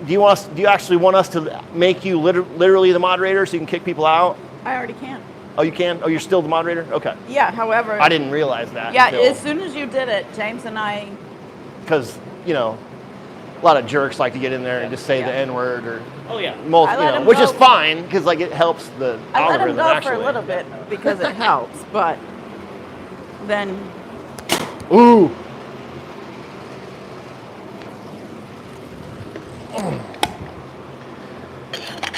do you actually want us to make you literally the moderator so you can kick people out? I already can. Oh, you can? Oh, you're still the moderator? Okay. Yeah, however. I didn't realize that. Yeah, as soon as you did it, James and I. Because, you know, a lot of jerks like to get in there and just say the N-word or. Oh, yeah. Which is fine because, like, it helps the algorithm, I let him go actually. for a little bit because it helps, but then. Ooh.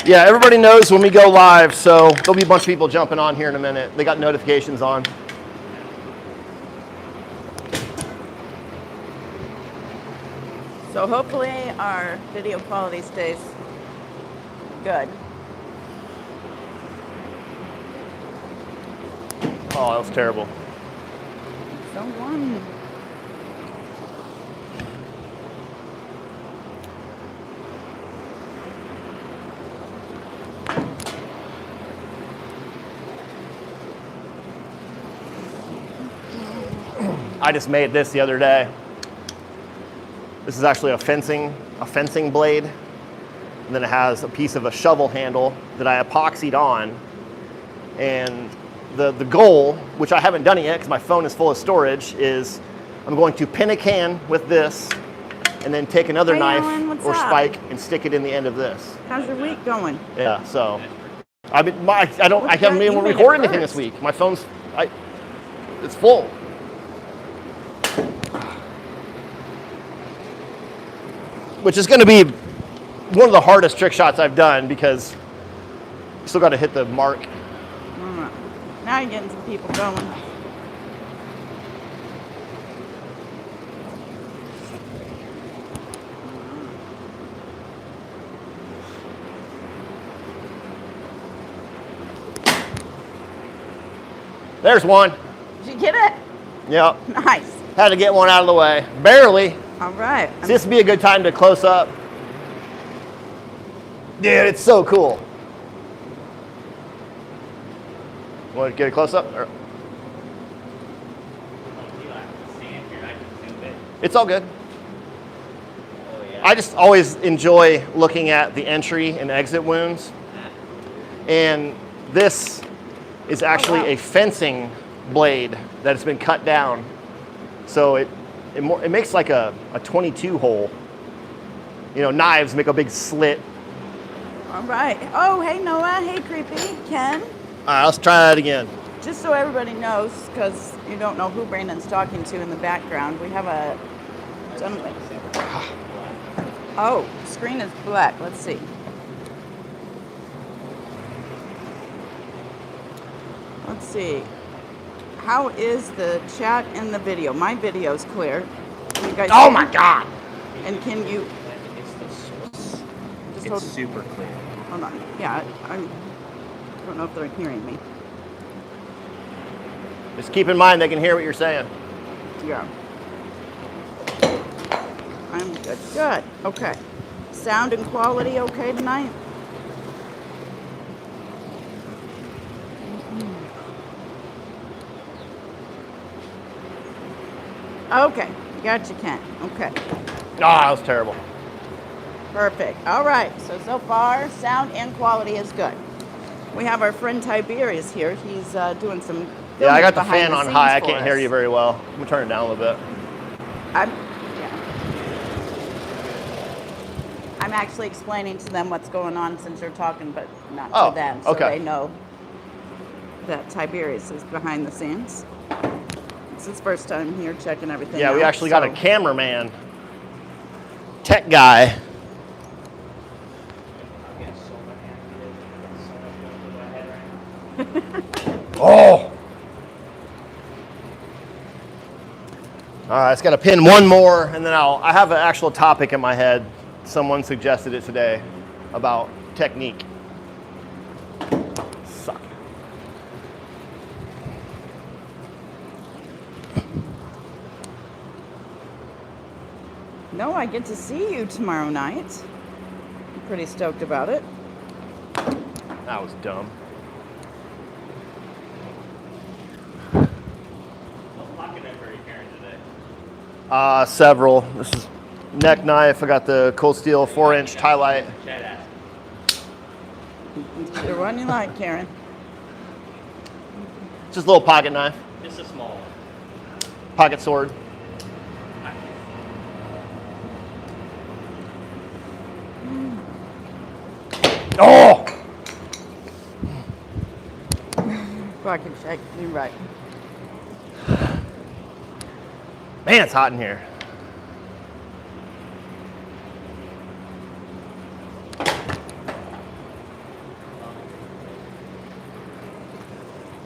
Yeah, everybody knows when we go live, so there'll be a bunch of people jumping on here in a minute. They got notifications on. So hopefully our video quality stays good. Oh, that was terrible. So one. I just made this the other day. This is actually a fencing blade. And then it has a piece of a shovel handle that I epoxied on. And the goal, which I haven't done it yet because my phone is full of storage, is I'm going to pin a can with this and then take another knife or spike and stick it in the end of this. How's your week going? Yeah, so I haven't been able to record anything this week. My phone's it's full. Which is going to be one of the hardest trick shots I've done because you still got to hit the mark. Now you're getting some people going. There's one. Did you get it? Yep. Nice. Had to get one out of the way. Barely. All right. So this would be a good time to close up. Dude, it's so cool. Want to get a close up? Or? It's all good. I just always enjoy looking at the entry and exit wounds. And this is actually a fencing blade that has been cut down. So it makes like a 22 hole. You know, knives make a big slit. All right. Oh, hey, Noah. Hey, Creepy. Ken. All right, let's try that again. Just so everybody knows, because you don't know who Brandon's talking to in the background, we have a gentleman. Oh, the screen is black. Let's see. Let's see. How is the chat in the video? My video is clear. Can you guys oh my God! And can you? It's super clear. Hold on. Yeah, I don't know if they're hearing me. Just keep in mind they can hear what you're saying. Yeah. I'm good. Good. Okay. Sound and quality okay tonight? Okay. Gotcha, Ken. Okay. Oh, that was terrible. Perfect. All right. So far, sound and quality is good. We have our friend Tiberius here. He's doing some. Yeah, I got the fan on high. I can't hear you very well. I'm gonna turn it down a little bit. I'm actually explaining to them what's going on since you're talking, but not to them, so they know that Tiberius is behind the scenes. It's his first time here checking everything out. Yeah, we actually got a cameraman, tech guy. Oh! All right, it's got to pin one more, and then I have an actual topic in my head. Someone suggested it today about technique. Suck. No, I get to see you tomorrow night. I'm pretty stoked about it. That was dumb. Several. This is neck knife. I got the Cold Steel 4-inch tie light. The one you like, Karen. Just a little pocket knife. Just a small one. Pocket sword. Oh! Pocket shake. You're right. Man, it's hot in here.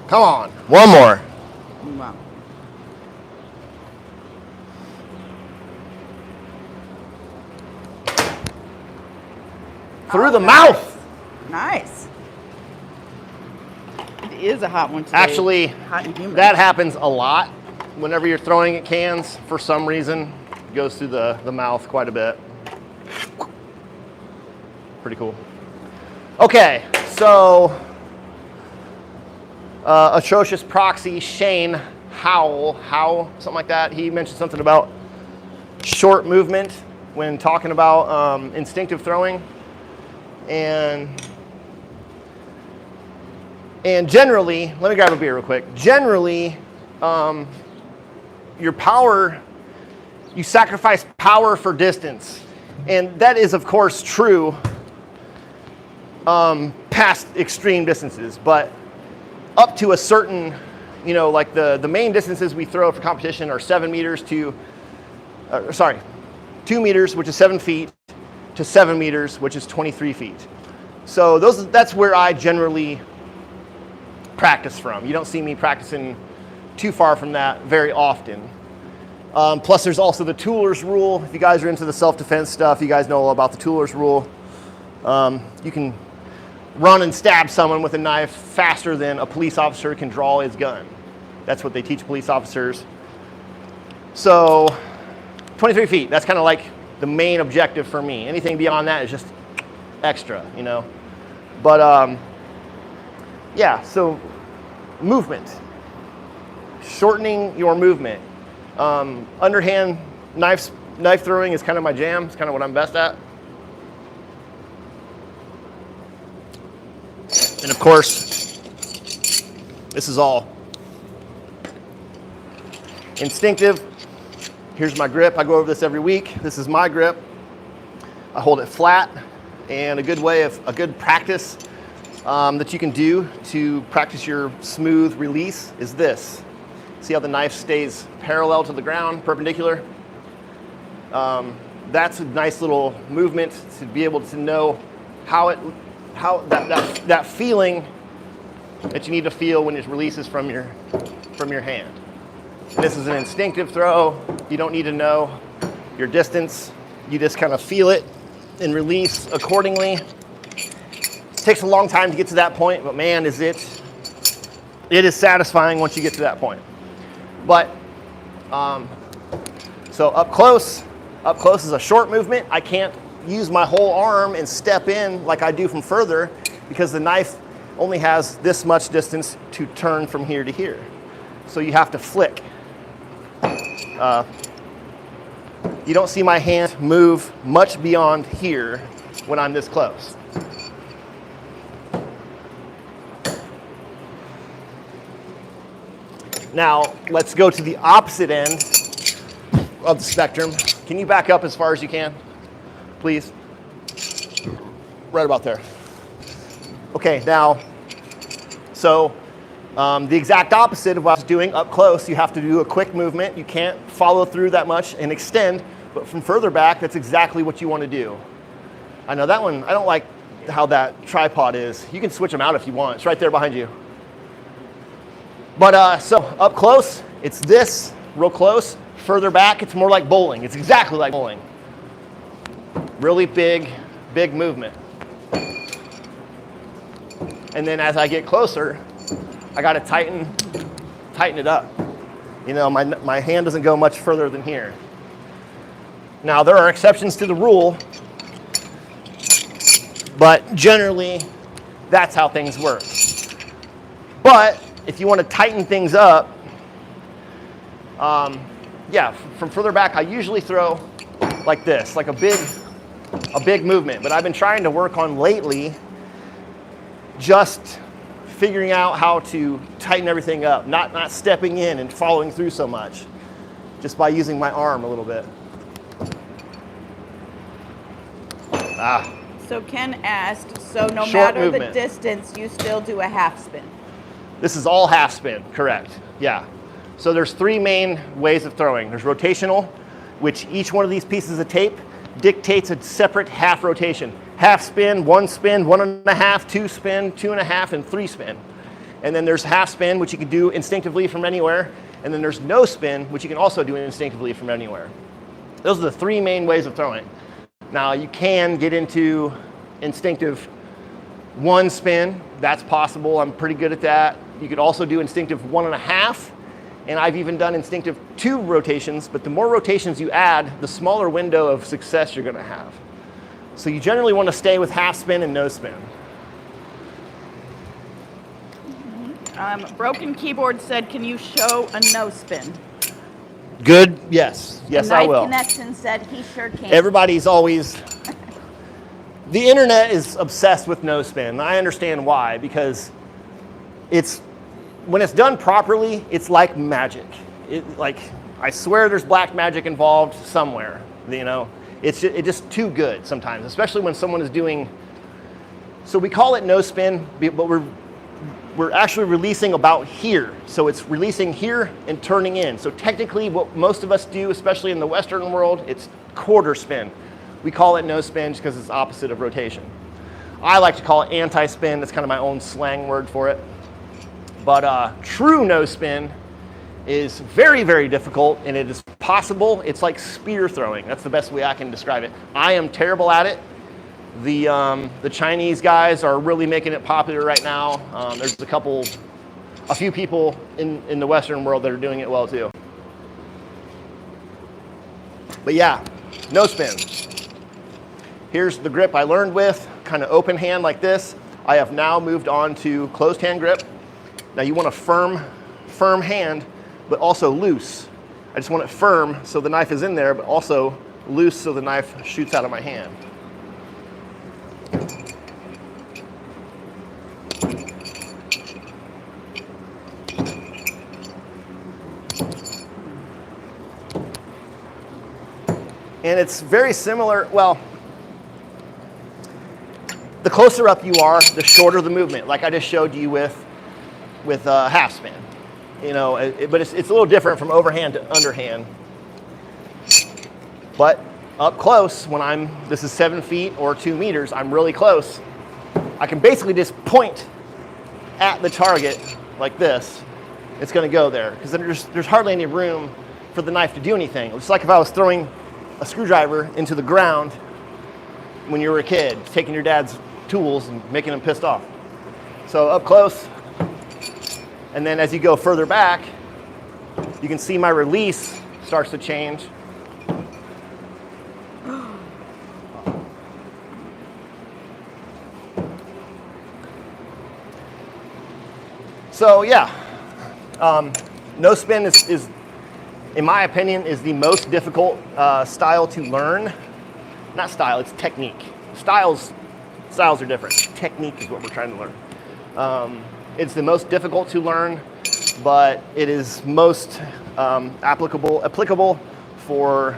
Come on, one more. Wow. Through the nice. mouth. Nice. It is a hot one today. Actually, hot and humid. that happens a lot. Whenever you're throwing at cans, for some reason, it goes through the mouth quite a bit. Pretty cool. Okay, so atrocious proxy Shane Howell, something like that. He mentioned something about short movement when talking about instinctive throwing, and generally, let me grab a beer real quick. Generally, your power, you sacrifice power for distance, and that is of course true past extreme distances, but up to a certain, you know, like the main distances we throw for competition are 7 meters to, 2 meters, which is 7 feet, to 7 meters, which is 23 feet. So that's where I generally practice from. You don't see me practicing too far from that very often. Plus there's also the Tooler's rule. If you guys are into the self-defense stuff, you guys know all about the Tooler's rule. You can run and stab someone with a knife faster than a police officer can draw his gun. That's what they teach police officers. So 23 feet, that's kind of like the main objective for me. Anything beyond that is just extra, you know. But yeah, so movement. Shortening your movement. Underhand knife throwing is kind of my jam. It's kind of what I'm best at. And of course, this is all instinctive. Here's my grip. I go over this every week. This is my grip. I hold it flat, and a good practice that you can do to practice your smooth release is this. See how the knife stays parallel to the ground, perpendicular? That's a nice little movement to be able to know how that feeling that you need to feel when it releases from your hand. This is an instinctive throw. You don't need to know your distance. You just kind of feel it and release accordingly. It takes a long time to get to that point, but man, it is satisfying once you get to that point. But so up close is a short movement. I can't use my whole arm and step in like I do from further because the knife only has this much distance to turn from here to here. So you have to flick. You don't see my hand move much beyond here when I'm this close. Now, let's go to the opposite end of the spectrum. Can you back up as far as you can, please? Right about there. Okay, now, so the exact opposite of what I was doing up close, you have to do a quick movement. You can't follow through that much and extend, but from further back, that's exactly what you want to do. I know that one, I don't like how that tripod is. You can switch them out if you want. It's right there behind you. But so up close, it's this, real close. Further back, it's more like bowling. It's exactly like bowling. Really big movement. And then as I get closer, I gotta tighten it up. You know, my hand doesn't go much further than here. Now, there are exceptions to the rule, but generally, that's how things work. But if you want to tighten things up, yeah, from further back, I usually throw like this, like a big movement. But I've been trying to work on lately just figuring out how to tighten everything up, not stepping in and following through so much, just by using my arm a little bit. So Ken asked, so no Short matter movement. the distance, you still do a half spin? This is all half spin, correct, yeah. So there's 3 main ways of throwing. There's rotational, which each one of these pieces of tape dictates a separate half rotation. Half spin, 1 spin, 1.5, 2 spin, 2.5, and 3 spin. And then there's half spin, which you can do instinctively from anywhere. And then there's no spin, which you can also do instinctively from anywhere. Those are the 3 main ways of throwing. Now you can get into instinctive 1 spin, that's possible, I'm pretty good at that. You could also do instinctive 1.5, and I've even done instinctive 2 rotations, but the more rotations you add, the smaller window of success you're gonna have. So you generally want to stay with half spin and no spin. Broken Keyboard said, can you show a no spin? Good, yes, I will. Knife Connection said he sure can. Everybody's always, the internet is obsessed with no spin. I understand why, because when it's done properly, it's like magic. I swear there's black magic involved somewhere, you know. It's just too good sometimes, especially when someone is doing, so we call it no spin, but we're actually releasing about here. So it's releasing here and turning in. So technically what most of us do, especially in the Western world, it's quarter spin. We call it no spin just because it's opposite of rotation. I like to call it anti-spin. That's kind of my own slang word for it. But true no spin is very, very difficult, and it is possible. It's like spear throwing. That's the best way I can describe it. I am terrible at it. The Chinese guys are really making it popular right now. There's a few people in the Western world that are doing it well too. But yeah, no spin. Here's the grip I learned with, kind of open hand like this. I have now moved on to closed hand grip. Now you want a firm hand, but also loose. I just want it firm so the knife is in there, but also loose so the knife shoots out of my hand. And it's very similar, well, the closer up you are, the shorter the movement, like I just showed you with half spin. You know, but it's a little different from overhand to underhand. But up close, when this is 7 feet or 2 meters, I'm really close. I can basically just point at the target like this. It's gonna go there, because then there's hardly any room for the knife to do anything. It's like if I was throwing a screwdriver into the ground when you were a kid, taking your dad's tools and making him pissed off. So up close, and then as you go further back, you can see my release starts to change. So yeah, no spin is, in my opinion, is the most difficult style to learn. Not style, it's technique. Styles are different. Technique is what we're trying to learn. It's the most difficult to learn, but it is most applicable for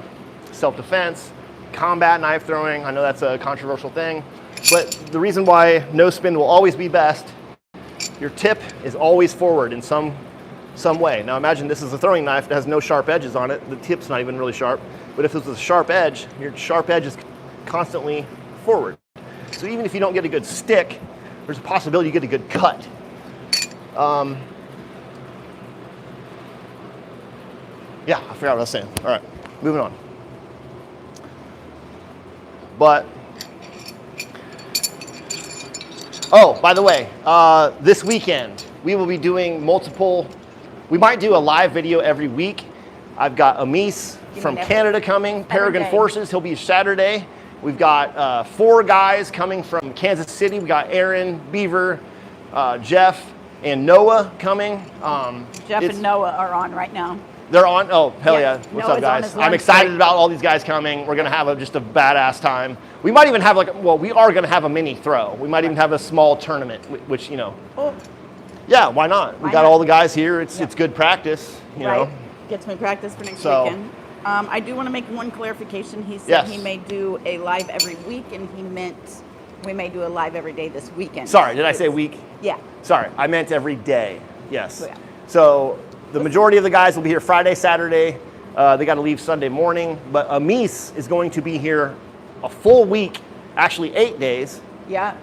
self-defense, combat knife throwing. I know that's a controversial thing, but the reason why no spin will always be best, your tip is always forward in some way. Now imagine this is a throwing knife that has no sharp edges on it. The tip's not even really sharp, but if it's a sharp edge, your sharp edge is constantly forward. So even if you don't get a good stick, there's a possibility you get a good cut. Yeah, I forgot what I was saying. All right, moving on. But, oh, by the way, this weekend, we will be doing we might do a live video every week. I've got Amis from Canada coming, Peregrine Forces, he'll be Saturday. We've got 4 guys coming from Kansas City. We got Aaron, Beaver, Jeff, and Noah coming. Jeff and Noah are on right now. They're on? Oh, hell Yeah. yeah. What's Noah's up, on guys? his I'm lunch excited break. about all these guys coming. We're going to have just a badass time. We might even have we are going to have a mini throw. We might even have a small tournament, which, Oh, yeah, why not? We Why got not? all the guys here. It's good practice, you right. know. Gets me practice for next So- weekend. I do want to make one clarification. He said Yes. he may do a live every week, and he meant we may do a live every day this weekend. Sorry, did I say week? Yeah. Sorry, I meant every day. Yes. Yeah. So the majority of the guys will be here Friday, Saturday. They got to leave Sunday morning. But Amis is going to be here a full week, actually 8 days. Yeah.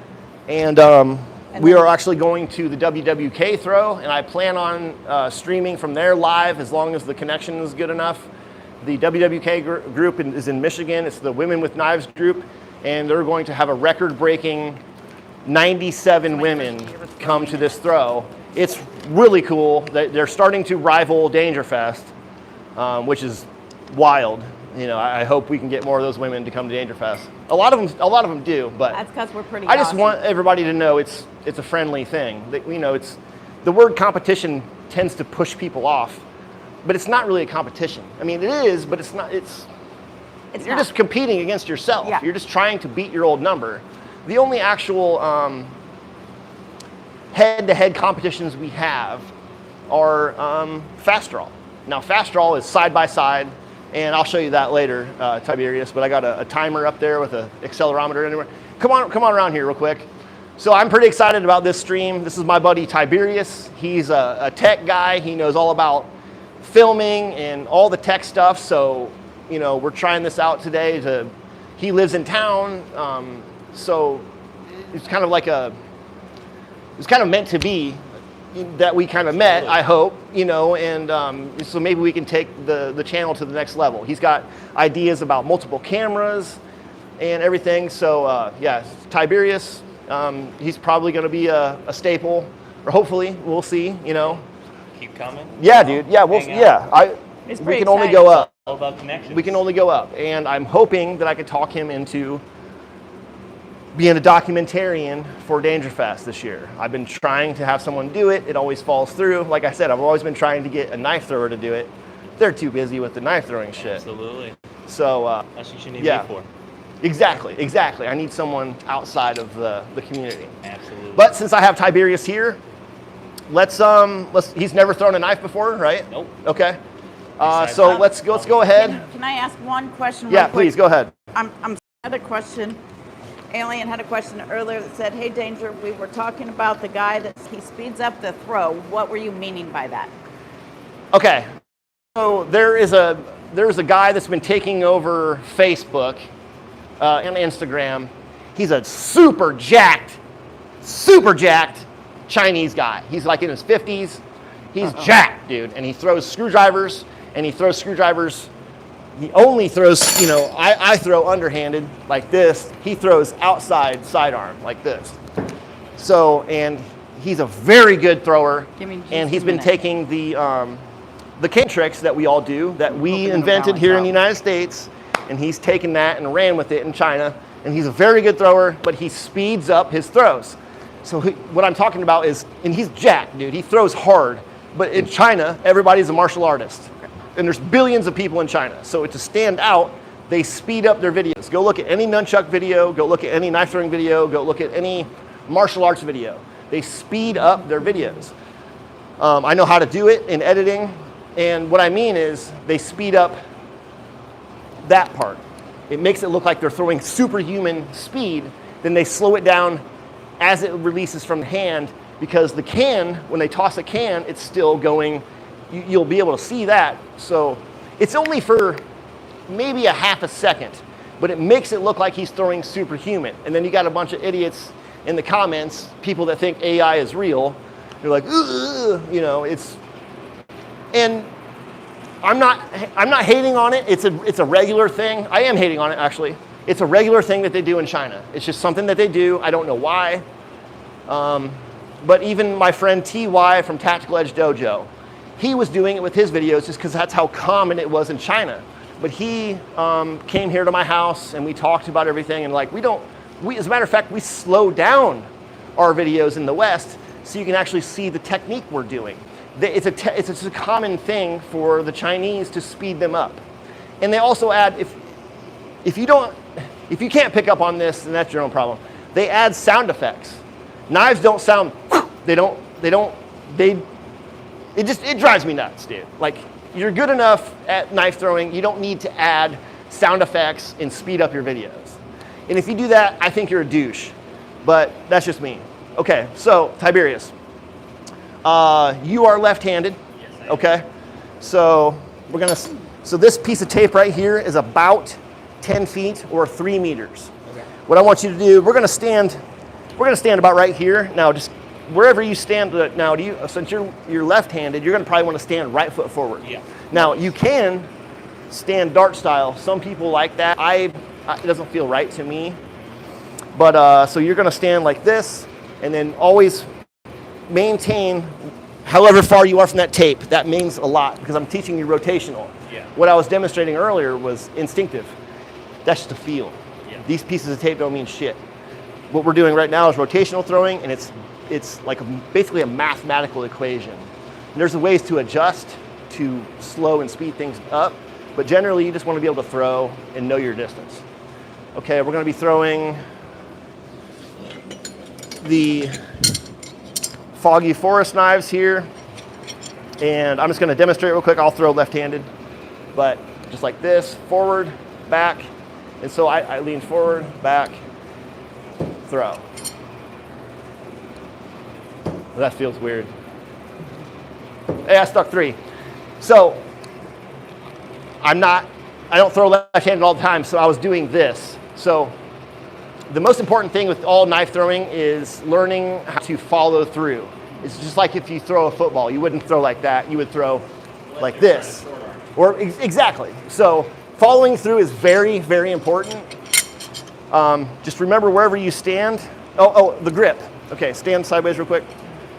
And we then- are actually going to the WWK throw, and I plan on streaming from there live as long as the connection is good enough. The WWK group is in Michigan. It's the Women with Knives group, and they're going to have a record-breaking 97 women come to this throw. It's really cool. They're starting to rival Dangerfest, which is wild. You know, I hope we can get more of those women to come to Dangerfest. A lot of them do, but That's because we're pretty I just awesome. want everybody to know it's a friendly thing. That, you know, it's the word competition tends to push people off, but it's not really a competition. I mean, it is, but it's not. You're not. just competing against yourself. Yeah. You're just trying to beat your old number. The only actual head-to-head competitions we have are fast draw. Now, fast draw is side by side, and I'll show you that later, Tiberius. But I got a timer up there with an accelerometer anywhere. Come on around here real quick. So I'm pretty excited about this stream. This is my buddy Tiberius. He's a tech guy. He knows all about filming and all the tech stuff. So, you know, we're trying this out today. He lives in town, so it's kind of like it's kind of meant to be that we kind of met, I hope, you know, and so maybe we can take the channel to the next level. He's got ideas about multiple cameras and everything. So yeah, Tiberius, he's probably going to be a staple, or hopefully, we'll see, you know. Keep coming. Yeah, dude. Yeah, It's we pretty can only exciting. go up. All about connections. We can only go up, and I'm hoping that I could talk him into being a documentarian for Dangerfest this year. I've been trying to have someone do it. It always falls through. Like I said, I've always been trying to get a knife thrower to do it. They're too busy with the knife throwing shit. Absolutely. So That's what you need yeah. me for. Exactly. I need someone outside of the community. Absolutely. But since I have Tiberius here, let's he's never thrown a knife before, right? Nope. Okay. Excited. So let's go ahead. Can I ask one question? Yeah, real quick? please go ahead. I'm another question. Alien had a question earlier that said, "Hey, Danger, we were talking about the guy that he speeds up the throw. What were you meaning by that?" Okay. So there's a guy that's been taking over Facebook and Instagram. He's a super jacked Chinese guy. He's like in his 50s. He's jacked, dude, and he throws screwdrivers. He only throws, you know, I throw underhanded like this. He throws outside sidearm like this. So, and he's a very good thrower. Give me just and he's a been minute. taking the cane tricks that we all do, that we Hoping to invented balance here in out. the United States, and he's taken that and ran with it in China. And he's a very good thrower, but he speeds up his throws. So what I'm talking about is, and he's jacked, dude. He throws hard. But in China, everybody's a martial artist. And there's billions of people in China. So to stand out, they speed up their videos. Go look at any nunchuck video, go look at any knife throwing video, go look at any martial arts video. They speed up their videos. I know how to do it in editing. And what I mean is they speed up that part. It makes it look like they're throwing superhuman speed. Then they slow it down as it releases from the hand, because the can, when they toss a can, it's still going. You'll be able to see that. So it's only for maybe a half a second, but it makes it look like he's throwing superhuman. And then you got a bunch of idiots in the comments, people that think AI is real. They're like, ugh, you know, and I'm not hating on it. It's a regular thing. I am hating on it, actually. It's a regular thing that they do in China. It's just something that they do. I don't know why. But even my friend TY from Tactical Edge Dojo, he was doing it with his videos just because that's how common it was in China. But he came here to my house and we talked about everything, and like as a matter of fact, we slow down our videos in the West so you can actually see the technique we're doing. it's just a common thing for the Chinese to speed them up. And they also add, if you can't pick up on this, then that's your own problem. They add sound effects. Knives don't sound, it drives me nuts, dude. Like, you're good enough at knife throwing, you don't need to add sound effects and speed up your videos. And if you do that, I think you're a douche. But that's just me. Okay, so Tiberius, you are left-handed. Yes, I am. Okay, so so this piece of tape right here is about 10 feet or 3 meters. Okay. What I want you to do, we're gonna stand about right here. Now, just wherever you stand, now since you're left-handed, you're gonna probably wanna stand right foot forward. Yeah. Now, you can stand dart style. Some people like that. It doesn't feel right to me. But so you're gonna stand like this, and then always maintain however far you are from that tape. That means a lot because I'm teaching you rotational. Yeah. What I was demonstrating earlier was instinctive. That's just a feel. Yeah. These pieces of tape don't mean shit. What we're doing right now is rotational throwing, and it's like basically a mathematical equation. And there's ways to adjust to slow and speed things up, but generally you just want to be able to throw and know your distance. Okay, we're going to be throwing the Foggy Forest knives here, and I'm just going to demonstrate real quick. I'll throw left-handed, but just like this, forward, back, and so I lean forward, back, throw. That feels weird. Hey, I stuck 3. So I don't throw left-handed all the time, so I was doing this. So the most important thing with all knife throwing is learning how to follow through. It's just like if you throw a football, you wouldn't throw like that, you would throw like this. Or exactly. So following through is very, very important. Just remember wherever you stand. Oh, the grip. Okay, stand sideways real quick.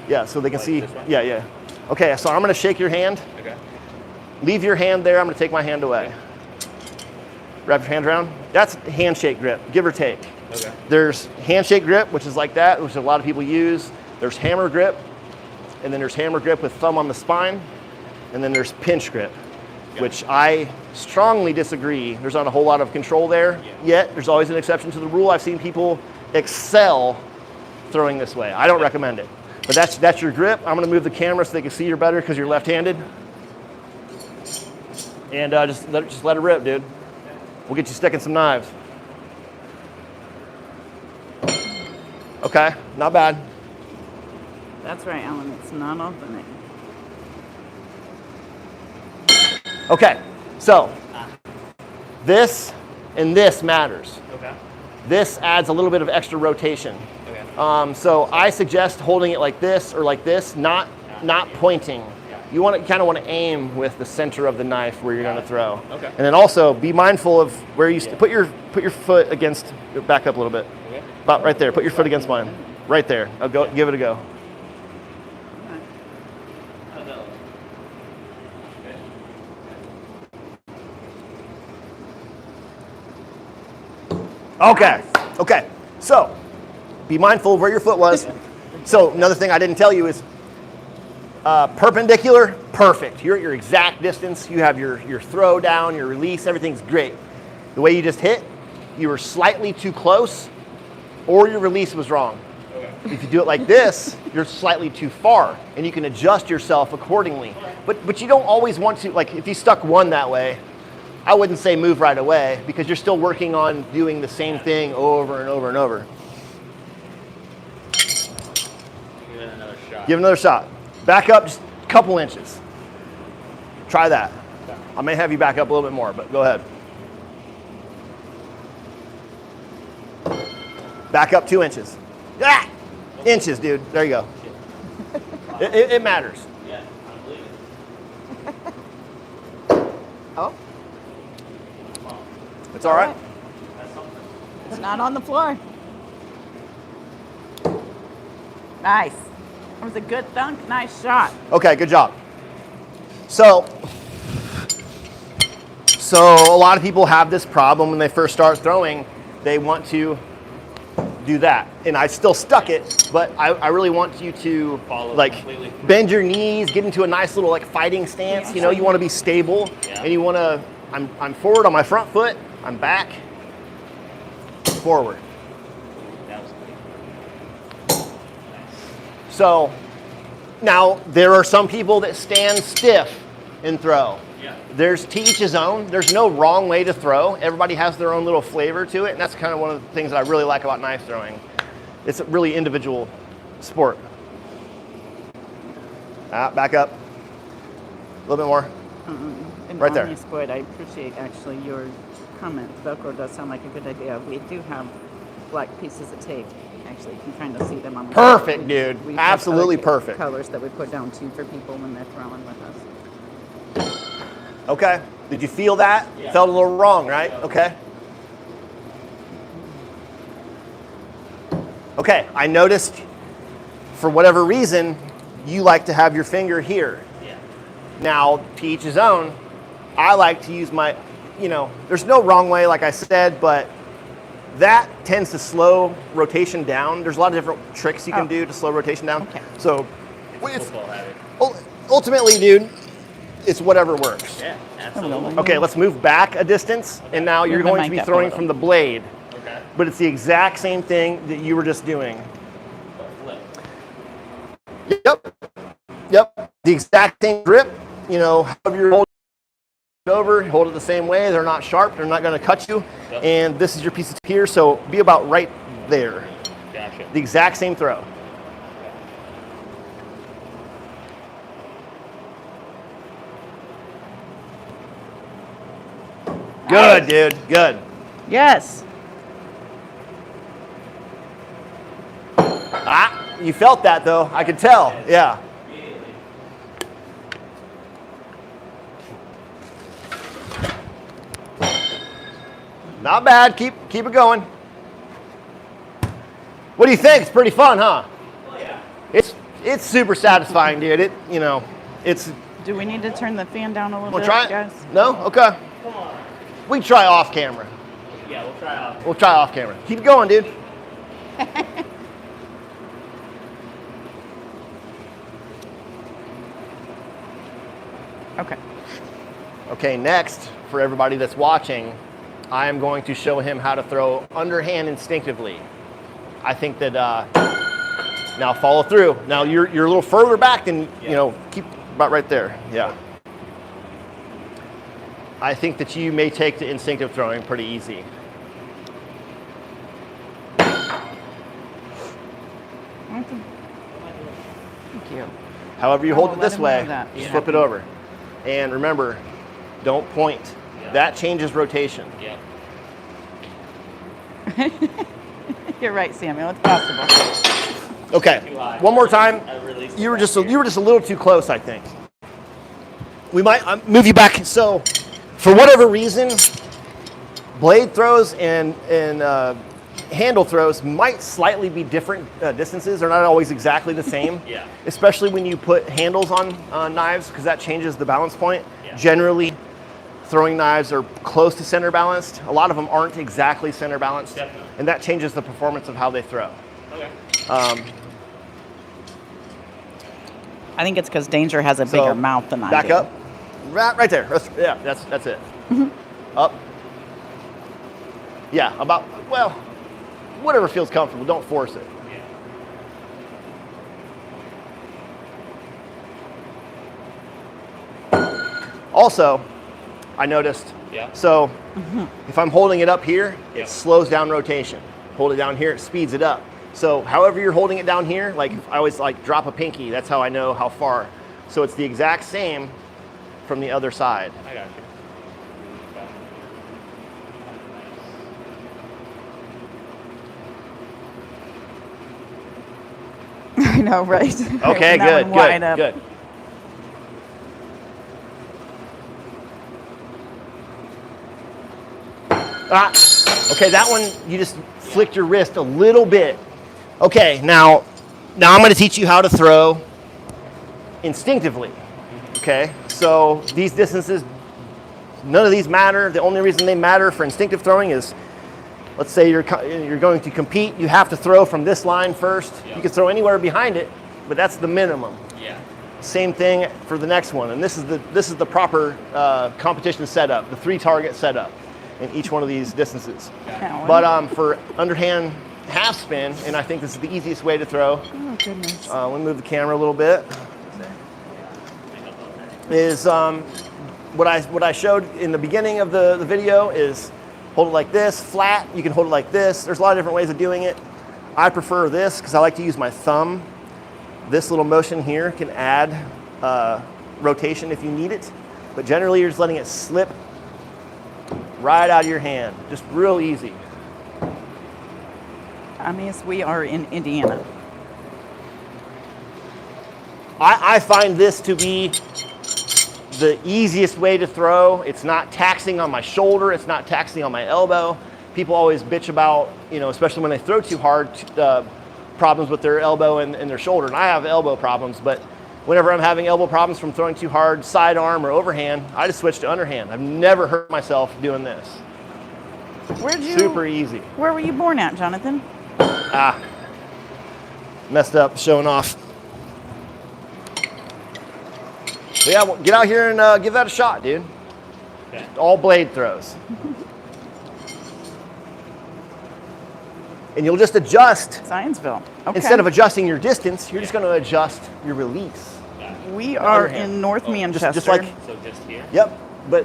Yeah, so they can see. Yeah. Okay, so I'm gonna shake your hand. Okay. Leave your hand there, I'm gonna take my hand away. Wrap your hand around. That's handshake grip, give or take. Okay. There's handshake grip, which is like that, which a lot of people use. There's hammer grip, and then there's hammer grip with thumb on the spine, and then there's pinch grip, which I strongly disagree. There's not a whole lot of control there yet. There's always an exception to the rule. I've seen people excel throwing this way. I don't recommend it. But that's your grip. I'm gonna move the camera so they can see you better because you're left-handed. And just let it rip, dude. We'll get you sticking some knives. Okay, not bad. That's right, Alan. It's not opening. Okay, so this and this matters. Okay. This adds a little bit of extra rotation. Okay. So I suggest holding it like this or like this, not pointing. You kind of want to aim with the center of the knife where you're going to throw. Okay. And then also be mindful of where you put your foot against. Back up a little bit. Okay. About right there. Put your foot against mine. Right there. I'll go. Give it a go. Okay. Okay. So be mindful of where your foot was. So another thing I didn't tell you is perpendicular, perfect. You're at your exact distance. You have your throw down, your release, everything's great. The way you just hit, you were slightly too close or your release was wrong. Okay. If you do it like this, you're slightly too far and you can adjust yourself accordingly. But you don't always want to, like if you stuck one that way, I wouldn't say move right away because you're still working on doing the same thing over and over and over. Give it another shot. Give it another shot. Back up just a couple inches. Try that. I may have you back up a little bit more, but go ahead. Back up 2 inches. Ah! Inches, dude. There you go. It matters. Yeah, I believe it. Oh, It's all right. That's something. it's not on the floor. Nice. That was a good dunk. Nice shot. Okay, good job. So a lot of people have this problem when they first start throwing. They want to do that. And I still stuck it, but I really want you to Follow like completely. bend your knees, get into a nice little like fighting stance. You know, you want to be stable, Yeah. and you want to. I'm forward on my front foot. I'm back, forward. That was clean. Nice. So now there are some people that stand stiff and throw. Yeah. There's to each his own. There's no wrong way to throw. Everybody has their own little flavor to it, and that's kind of one of the things that I really like about knife throwing. It's a really individual sport. Back up. A little bit more. And Right on there. this point, I appreciate actually your comment. Velcro does sound like a good idea. We do have black pieces of tape. Actually, you can kind of see them on the Perfect, we- dude. we have Absolutely other perfect. colors that we put down too for people when they're throwing with us. Okay. Did you feel that? Yeah. Felt a little wrong, right? Okay. Okay, I noticed for whatever reason, you like to have your finger here. Yeah. Now, to each his own, I like to use my, there's no wrong way, like I said, but that tends to slow rotation down. There's a lot of different tricks you can do to slow rotation down. Okay. So, It's football habit. ultimately, dude, it's whatever works. Yeah, absolutely. Okay, let's move back a distance, and now you're Move the going to mic be up a throwing little. from the blade, Okay. but it's the exact same thing that you were just doing. Flip. Yep. The exact same grip, however you're holding it over, hold it the same way. They're not sharp, they're not going to cut you. Yep. And this is your piece of here, so be about right there. Gotcha. The exact same throw. Good, dude. Good. Yes. You felt that though. I could tell. Yeah. Not bad. Keep it going. What do you think? It's pretty fun, huh? Oh, yeah. It's super satisfying, dude. It's. Do we need to turn the fan down a little We'll bit, try it. guys? No? Okay. Come on. We can try off camera. Yeah, we'll try out. We'll try off camera. Keep it going, dude. Okay. Okay, next, for everybody that's watching, I am going to show him how to throw underhand instinctively. I think that, now follow through. Now you're a little further back than, keep about right there. Yeah. I think that you may take the instinctive throwing pretty easy. Thank you. However you hold it let this him know way, that. just Yeah. flip it over. And remember, don't point. Yeah. That changes rotation. Yep. You're right, Samuel. It's possible. Okay, Too high. one more time. I released You were it just back you were just a little too close, I think. We might move you back. So, for whatever reason, blade throws and handle throws might slightly be different distances. They're not always exactly the same. Yeah. Especially when you put handles on knives, because that changes the balance point. Yeah. Generally, throwing knives are close to center balanced. A lot of them aren't exactly center balanced, Definitely. and that changes the performance of how they throw. Okay. I think it's because Danger has a So, bigger mouth than I do. Back up. Right there. That's it. Up. Yeah, whatever feels comfortable. Don't force it. Yeah. Also, I noticed, Yeah. so if I'm holding it up here, Yeah. it slows down rotation. Hold it down here, it speeds it up. So however you're holding it down here, like I always like drop a pinky, that's how I know how far. So it's the exact same from the other side. I got you. I know, right? Okay, That good, one wide good, up. good. Okay, that one, you just flicked your wrist a little bit. Okay, now I'm gonna teach you how to throw instinctively. Okay, so these distances, none of these matter. The only reason they matter for instinctive throwing is let's say you're going to compete, you have to throw from this line first. Yeah. You can throw anywhere behind it, but that's the minimum. Yeah. Same thing for the next one, and this is the proper competition setup, the 3-target setup in each one of these distances. But for underhand half spin, and I think this is the easiest way to throw. Oh goodness. Let me move the camera a little bit. Is what I showed in the beginning of the video is hold it like this, flat. You can hold it like this. There's a lot of different ways of doing it. I prefer this because I like to use my thumb. This little motion here can add rotation if you need it, but generally you're just letting it slip right out of your hand. Just real easy. I mean, we are in Indiana. I find this to be the easiest way to throw. It's not taxing on my shoulder. It's not taxing on my elbow. People always bitch about, especially when they throw too hard, problems with their elbow and their shoulder. And I have elbow problems, but whenever I'm having elbow problems from throwing too hard sidearm or overhand, I just switch to underhand. I've never hurt myself doing this. Super easy. Where were you born at, Jonathan? Messed up showing off. But yeah, well, get out here and give that a shot, dude. Okay. All blade throws. And you'll just adjust. Scienceville. Okay. Instead of adjusting your distance, you're just going to adjust your release. We are in North Manchester. Just like, So just here? yep. But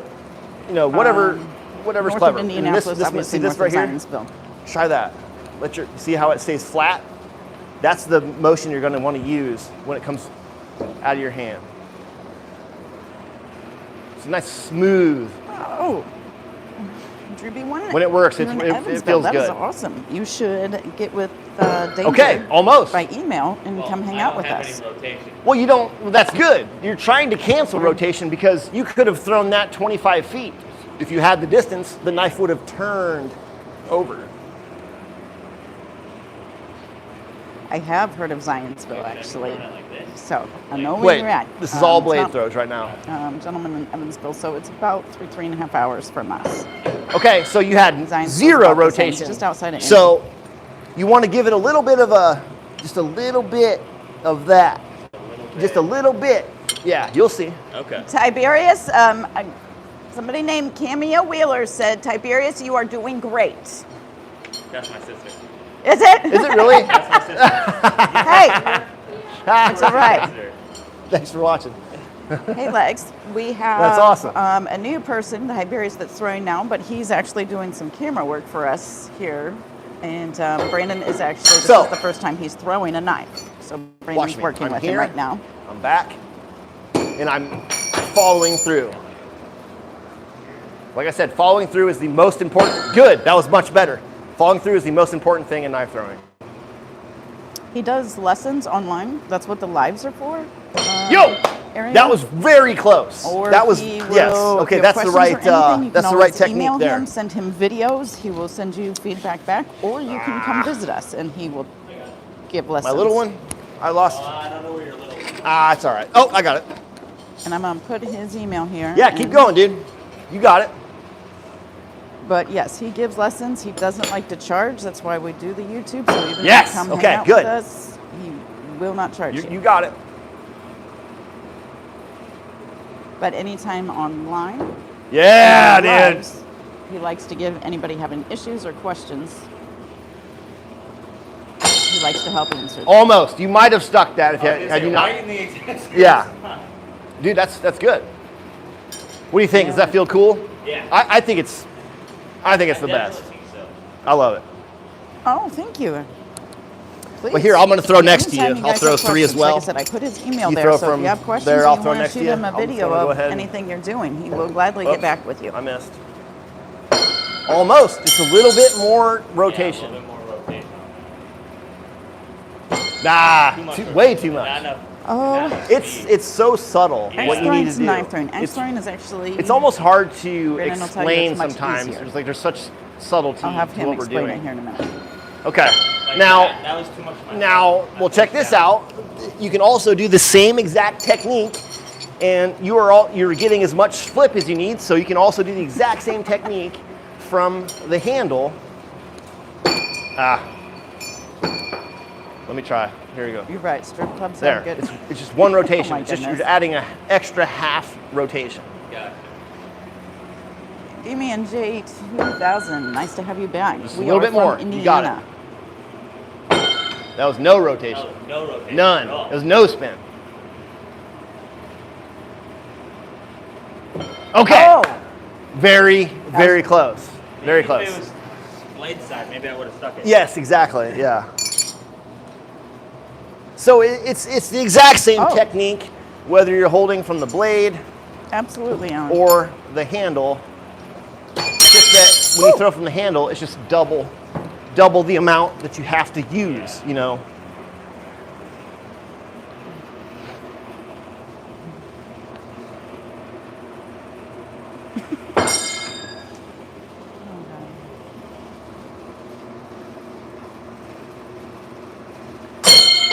whatever's north clever. of Indianapolis, See obviously this north right of here? Scienceville. Try that. See how it stays flat? That's the motion you're going to want to use when it comes out of your hand. It's a nice smooth. Oh. Drewby won. When it works, it feels That good. is awesome. You should get with Danger. Okay, almost. By email and come hang out with us. Well, you don't. Well, that's good. You're trying to cancel rotation because you could have thrown that 25 feet. If you had the distance, the knife would have turned over. I have heard of Zionsville, actually. So I know where Wait, you're at. this is all it's blade not- throws right now. Gentlemen in Evansville, so it's about three and a half hours from us. Okay, so you had Zionsville's zero about the same, rotation. just outside of So you want to give it a little bit of just a little bit of that. Just a little bit. Yeah, you'll see. Okay. Tiberius, somebody named Cameo Wheeler said, Tiberius, you are doing great. That's my sister. Is it? Is it really? That's my sister. Hey, that's all right. Thanks for watching. Hey, Lex, we have That's awesome. A new person, Tiberius, that's throwing now, but he's actually doing some camera work for us here. And Brandon is actually, this is the first time he's throwing a knife. So Brandon's working with him right now. I'm back, and I'm following through. Like I said, following through is the most important. Good, that was much better. Following through is the most important thing in knife throwing. He does lessons online. That's what the lives are for. Yo, Aaron? that was very close. Or that was he will, yes. Okay, if you have that's the questions right. or anything, you That's can the right always technique email there. him, send him videos. He will send you feedback back, or you can come visit us and he will give lessons. My little one, I lost. I don't know where your little one is. It's all right. Oh, I got it. And I'm gonna put his email here. Yeah, keep going, dude. You got it. But yes, he gives lessons. He doesn't like to charge. That's why we do the YouTube. So even Yes, if you come okay, hang out good. with us, he will not charge you. You got it. But anytime online, Yeah, on dude. lives, he likes to give anybody having issues or questions. He likes to help answer them. Almost. You might have stuck that if you had you not. Right in the exact same Yeah. spot. Dude, that's good. What do you think? Does that feel cool? Yeah. I think it's the best. Definitely think so. I love it. Oh, thank you. Please. Well, here, I'm gonna throw next to Anytime you. guys I'll throw have 3 as questions, well. Like I said, I put his email You there, throw so if from you have questions there, or I'll you throw want to next to shoot you. him a I'm video gonna go of ahead. anything you're doing, he will gladly Oops. get back with you. I missed. Almost. Just a little bit more Yeah, rotation. a little bit more rotation. Nah, Too much way too Not much. enough. Oh, It's so subtle Axe what you need to throwing's do. knife throwing. Axe throwing is actually. It's almost hard to Brandon will tell you explain it's much sometimes. easier. There's such subtlety I'll have to him what we're explain doing. it here in a minute. Okay. Like Now, that was too much. for my Now, mouth. well, check this out. You can also do the same exact technique, and you're getting as much flip as you need. So you can also do the exact same technique from the handle Let me try. Here you go. You're right. Strip clubs There. are good. It's just one rotation. Oh my it's just goodness. you're adding an extra half rotation. Yeah. Damian J 2000. Nice to have you back. Just a We little are bit from more. You got Indiana. That was no rotation. No rotation. None. at all. It was no spin. Okay. Oh, Very, very close. Very If close. it was blade side, maybe I would have stuck it. Yes, exactly. Yeah. So it's the exact same Oh. technique, whether you're holding from the blade absolutely, Alan. or the handle. It's just that when you throw from the handle, it's just double the amount that you have to use. You know.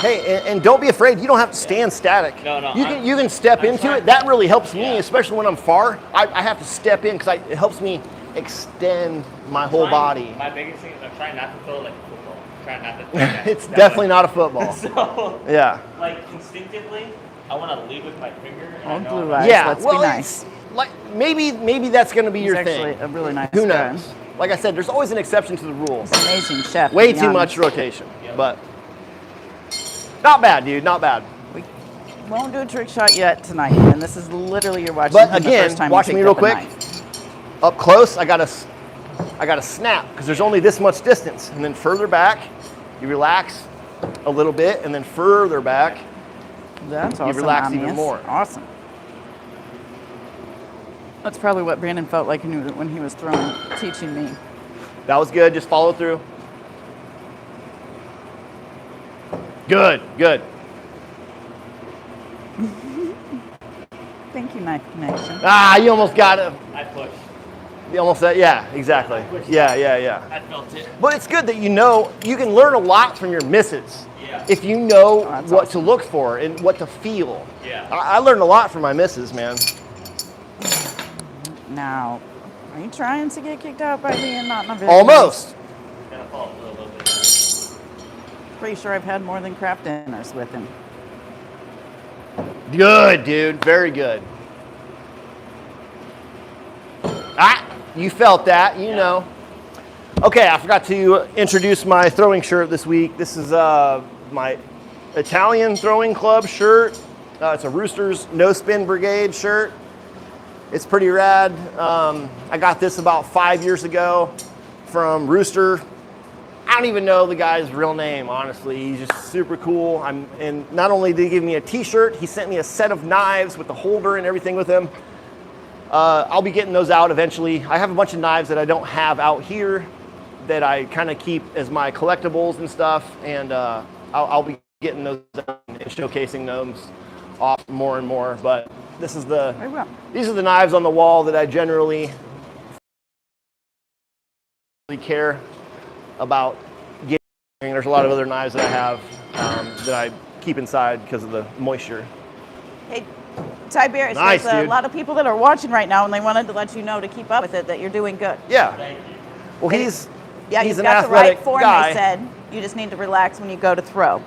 Hey, and don't be afraid. You don't have to stand static. No, no, You can step I'm into trying- it. That really helps me, Yeah. especially when I'm far. I have to step in because it helps me extend my whole body. My biggest thing is I'm trying not to throw like football. I'm trying not to throw that. It's that definitely way. not a football. So, Yeah. like instinctively, I want to lead with my finger. And Oh, I know blue I'm- eyes. Yeah. let's be Well, nice. it's like maybe that's going to be He's your actually thing. a really nice Who guy. knows? Like I said, there's always an exception to the rule. He's an amazing chef. Way to be too honest. much rotation, Yep. but not bad, dude. Not bad. We won't do a trick shot yet tonight, and this is literally you're watching But him the again, first time watch you me picked real up a quick. knife. Up close, I gotta snap because there's only this much distance, and then further back, you relax a little bit, and then further back, That's awesome. relax even Amias. more. Awesome. That's probably what Brandon felt like when he was throwing, teaching me. that was good. Just follow through. Good, good. Thank you, Knife Connection. Ah, you almost got it. I pushed. You almost said, yeah, exactly. Yeah. I felt it. But it's good that you can learn a lot from your misses. Yeah. If you know that's what to look for and what to feel. Yeah. I learned a lot from my misses, man. Now, are you trying to get kicked out by being not in a video? Almost. Gotta fall a little bit. Pretty sure I've had more than craft dinners with him. Good, dude. Very good. Ah, you felt that, you know. Okay, I forgot to introduce my throwing shirt this week. This is my Italian throwing club shirt. It's a Roosters No Spin Brigade shirt. It's pretty rad. I got this about 5 years ago from Rooster. I don't even know the guy's real name, honestly. He's just super cool. And not only did he give me a t-shirt, he sent me a set of knives with the holder and everything with him. I'll be getting those out eventually. I have a bunch of knives that I don't have out here that I kind of keep as my collectibles and stuff. And I'll be getting those out and showcasing those off more and more. But this is Very well. these are the knives on the wall that I generally care about getting. There's a lot of other knives that I have that I keep inside because of the moisture. Hey, Tiberius, Nice, there's a dude. lot of people that are watching right now, and they wanted to let you know to keep up with it, that you're doing good. Yeah. Thank you. Well, he's Yeah, he's you've an got the right athletic form, guy. they said. You just need to relax when you go to throw.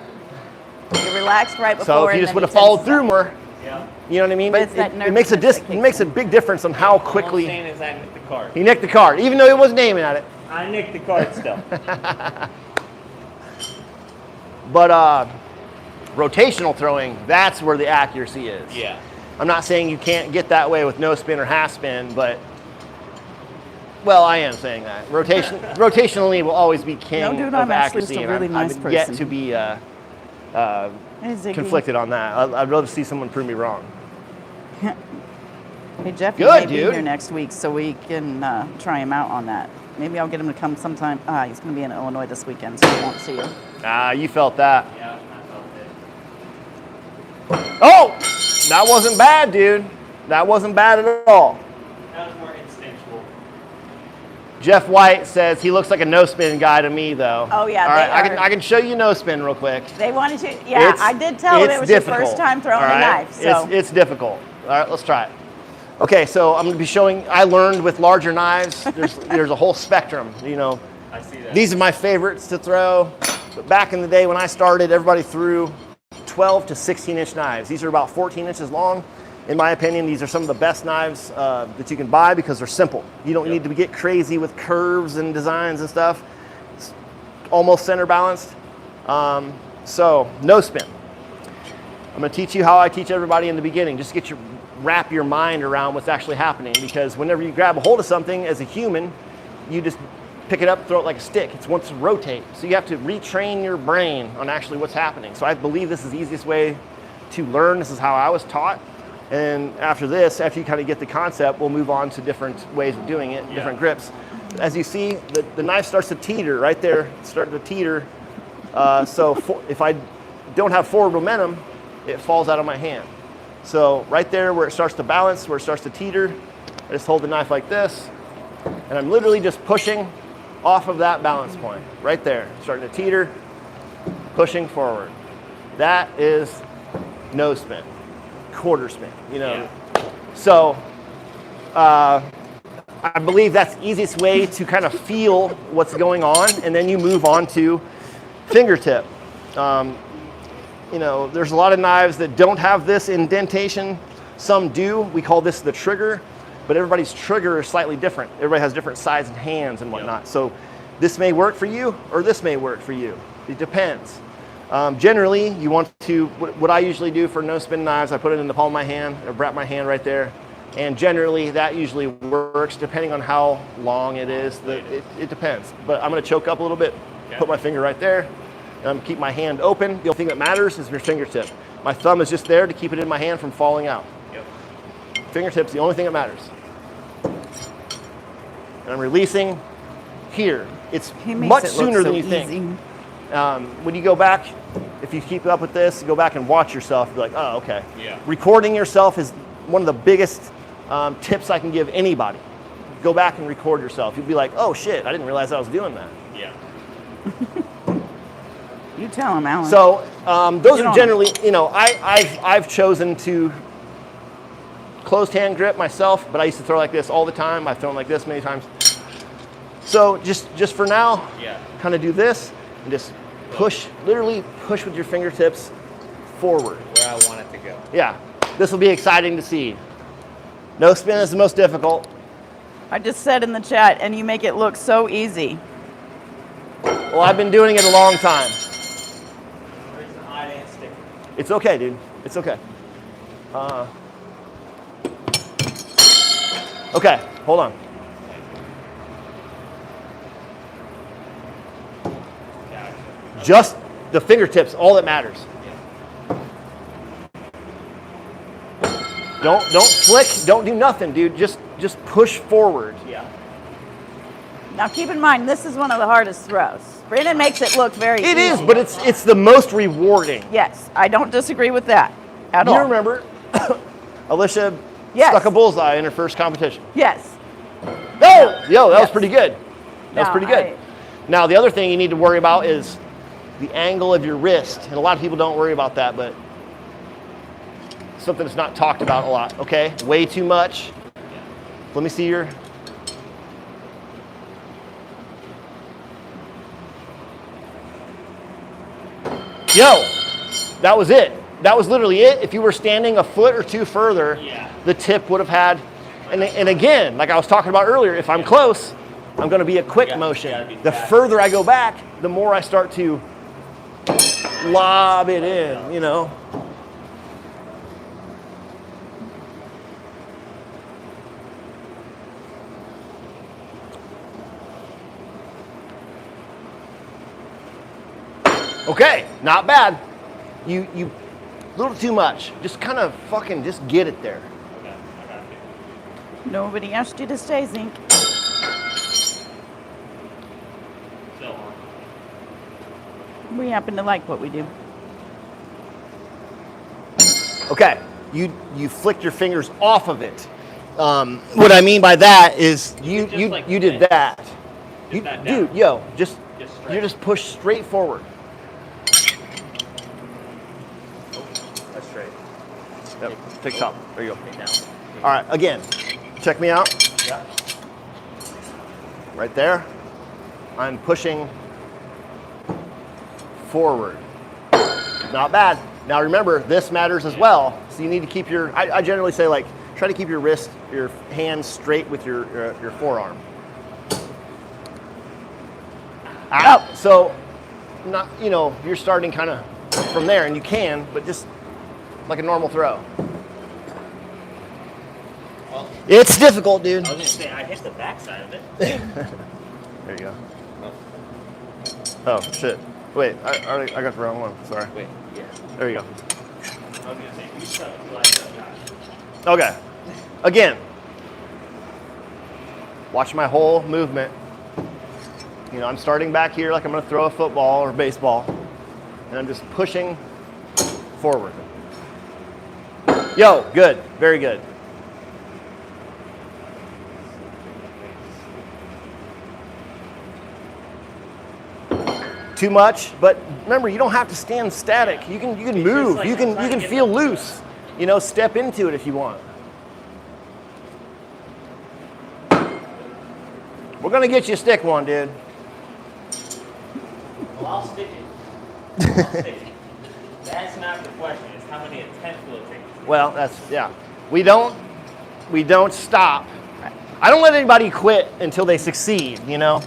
You relaxed right before. So if and you just then would have tense followed up. through more, Yeah. you know what I mean? But it's that it makes a nervousness that it kicks makes a in. big difference on how All I'm quickly saying is I nicked the card. he nicked the card, even though he wasn't aiming at it. I nicked the card still. But rotational throwing, that's where the accuracy is. Yeah. I'm not saying you can't get that way with no spin or half spin, but well, I am saying that. Rotationally will always be king No, dude, of I'm actually accuracy, just a and really nice I've yet person. to be Hey, Ziggy. conflicted on that. I'd love to see someone prove me wrong. Hey, Jeff, Good, you may be dude. here next week, so we can try him out on that. Maybe I'll get him to come sometime. He's going to be in Illinois this weekend, so I won't see you. You felt that. Yeah, I felt it. Oh, that wasn't bad, dude. That wasn't bad at all. That was more instinctual. Jeff White says he looks like a no spin guy to me, though. Oh, yeah, All right, they I are. can show you no spin real quick. They wanted to. Yeah, I did tell him it's it was difficult, your first time throwing all a right? knife. So It's difficult. All right, let's try it. Okay, so I'm going to be showing. I learned with larger knives. There's a whole spectrum. You know, I see that. These are my favorites to throw. But back in the day when I started, everybody threw 12 to 16-inch knives. These are about 14 inches long. In my opinion, these are some of the best knives that you can buy because they're simple. You don't need to get crazy with curves and designs and stuff. It's almost center balanced. So no spin. I'm going to teach you how I teach everybody in the beginning. Just get wrap your mind around what's actually happening, because whenever you grab a hold of something as a human, you just pick it up, throw it like a stick. It's wants to rotate. So you have to retrain your brain on actually what's happening. So I believe this is the easiest way to learn. This is how I was taught. And after this, after you kind of get the concept, we'll move on to different ways of doing it, different grips. As you see, the knife starts to teeter right there, starting to teeter. If I don't have forward momentum, it falls out of my hand. So right there where it starts to balance, where it starts to teeter, I just hold the knife like this, and I'm literally just pushing off of that balance point, right there, starting to teeter, pushing forward. That is no spin, quarter spin, you know. Yeah. So I believe that's the easiest way to kind of feel what's going on, and then you move on to fingertip. You know, there's a lot of knives that don't have this indentation. Some do. We call this the trigger, but everybody's trigger is slightly different. Everybody has different sized hands and whatnot. So this may work for you, or this may work for you. It depends. Generally, you want to, what I usually do for no spin knives, I put it in the palm of my hand, I wrap my hand right there, and generally that usually works depending on how long it is. It depends. But I'm gonna choke up a little bit, put my finger right there, and I'm gonna keep my hand open. The only thing that matters is your fingertip. My thumb is just there to keep it in my hand from falling out. Fingertip's the only thing that matters. And I'm releasing here. It's much sooner than you think. When you go back, if you keep up with this, you go back and watch yourself, you'll be like, oh, okay. Yeah. Recording yourself is one of the biggest tips I can give anybody. Go back and record yourself. You'll be like, oh shit, I didn't realize I was doing that. Yeah. You tell them, Alan. So those are generally, you know, I've chosen to closed hand grip myself, but I used to throw like this all the time. I've thrown like this many times. So just for now, kind of do this and just push, literally push with your fingertips forward. Where I want it to go. Yeah, this will be exciting to see. No spin is the most difficult. I just said in the chat, and you make it look so easy. Well, I've been doing it a long time. I didn't stick. It's okay, dude. It's okay. Okay, hold on. Just the fingertips, all that matters. Don't flick, don't do nothing, dude. Just push forward. Yeah. Now keep in mind, this is one of the hardest throws. Brandon makes it look very easy. It is, but it's the most rewarding. Yes, I don't disagree with that at all. You remember Alicia stuck a bullseye in her first competition? Yes. Oh, yo, that was pretty good. That was pretty good. Now, the other thing you need to worry about is the angle of your wrist. And a lot of people don't worry about that, but something that's not talked about a lot, okay? Way too much. Let me see your... Yo, that was it. That was literally it. If you were standing a foot or two further, the tip would have had, and again, like I was talking about earlier, if I'm close, I'm gonna be a quick motion. The further I go back, the more I start to lob it in, you know? Okay, not bad. You a little too much. Just kind of fucking just get it there. Okay, I got it. Nobody asked you to stay, Zink. Still on. We happen to like what we do. Okay, you flicked your fingers off of it. What I mean by that is you did that. Dude, yo, you just push straight forward. That's straight. Yep, take top. There you go. All right, again, check me out. Yeah. Right there. I'm pushing forward. Not bad. Now remember, this matters as well. So you need to keep your, I generally say like, try to keep your wrist, your hands straight with your forearm. Ow. So, not, you know, you're starting kind of from there, and you can, but just like a normal throw. Well, it's difficult, dude. I was gonna say I hit the backside of it. There you go. Oh shit! Wait, I got the wrong one. Sorry. Wait, yeah. There you go. I was gonna say you suck like that. Okay. Again, watch my whole movement. You know, I'm starting back here like I'm going to throw a football or baseball, and I'm just pushing forward. Yo, good. Very good. Too much, but remember, you don't have to stand static. You can move. like you can feel loose. You know, step into it if you want. We're gonna get you a stick one, dude. Well, I'll stick it. I'll stick it. That's not the question. It's how many attempts will it take? Well, that's, yeah. We don't stop. I don't let anybody quit until they succeed, you know?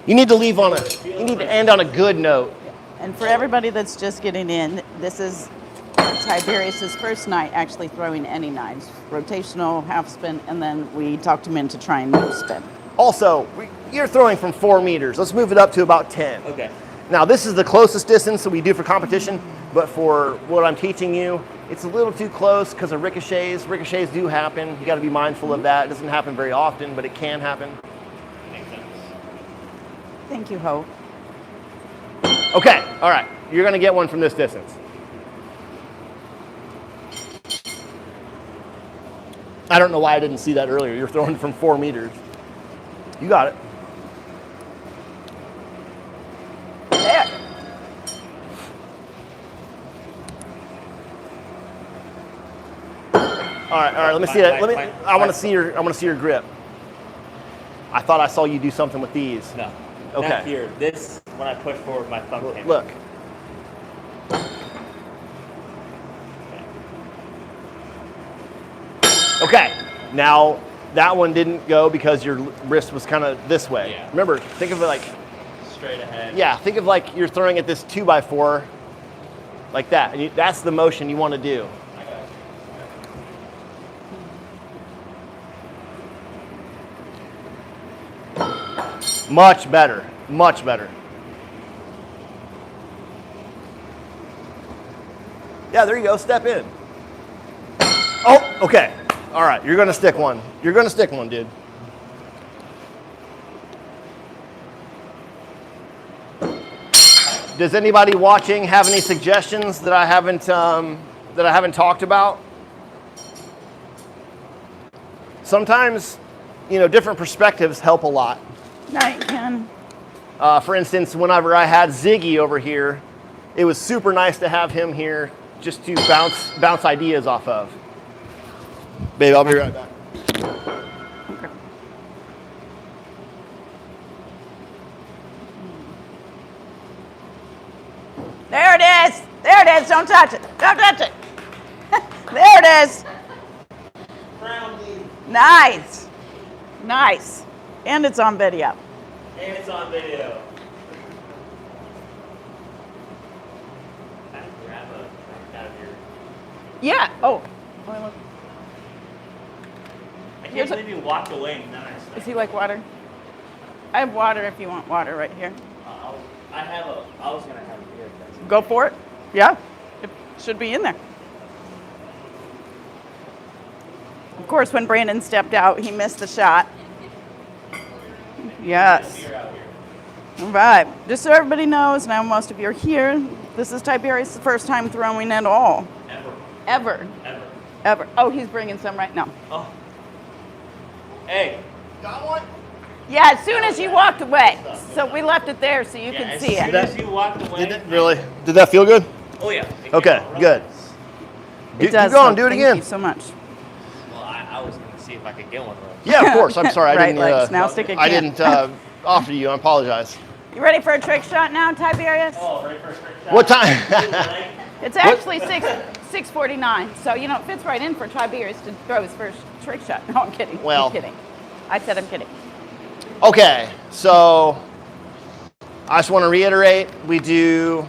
You need to leave on you need to end on a good note. And for everybody that's just getting in, this is Tiberius's first night actually throwing any knives. Rotational, half spin, and then we talked him into trying no spin. Also, you're throwing from 4 meters. Let's move it up to about 10. Okay. Now, this is the closest distance that we do for competition, but for what I'm teaching you, it's a little too close because of ricochets. Ricochets do happen. You got to be mindful of that. It doesn't happen very often, but it can happen. Makes sense. Thank you, Ho. Okay, all right. You're going to get one from this distance. I don't know why I didn't see that earlier. You're throwing from 4 meters. You got it. There. All right. Let me see that. I want to see your grip. I thought I saw you do something with these. No. Okay. Not here. This, when I push forward, my thumb came. Look. Okay. Now that one didn't go because your wrist was kind of this way. Yeah. Remember, think of it like Straight ahead. yeah. Think of like you're throwing at this 2x4, like that. And that's the motion you want to do. I got it. Much better. Much better. Yeah, there you go. Step in. Oh, okay. All right. You're going to stick one. You're going to stick one, dude. Does anybody watching have any suggestions that I haven't talked about? Sometimes, you know, different perspectives help a lot. Night, Ken. For instance, whenever I had Ziggy over here, it was super nice to have him here just to bounce ideas off of. Babe, I'll be right back. Okay. There it is. There it is. Don't touch it. Don't touch it. There it is. Nice. Nice. And it's on video. And it's on video. Can I grab a out of here? Yeah. Oh. I can't believe you walked away and then I Does he like water? I have water if you want water right here. I was gonna have a beer. Go for it. Yeah. It should be in there. Of course, when Brandon stepped out, he missed the shot. Yes. Beer out here. All right. Just so everybody knows, now most of you are here, this is Tiberius' first time throwing at all. Ever. Ever. Oh, he's bringing some right now. Oh. Hey. Got one? Yeah, as soon as you walked away. So we left it there so you could see As soon it. as you walked away. Did that feel good? Oh yeah. Okay, good. It Keep does. going, do it again. Thank you so much. Well, I was gonna see if I could get one of those. Yeah, of course. I'm sorry. I Right didn't. legs. Now stick I again. didn't after you. I apologize. You ready for a trick shot now, Tiberius? Oh, ready for a trick shot? What time? It's actually 6:49, so you know it fits right in for Tiberius to throw his first trick shot. No, I'm kidding. Well, I'm kidding. I said I'm kidding. Okay, so I just want to reiterate, we do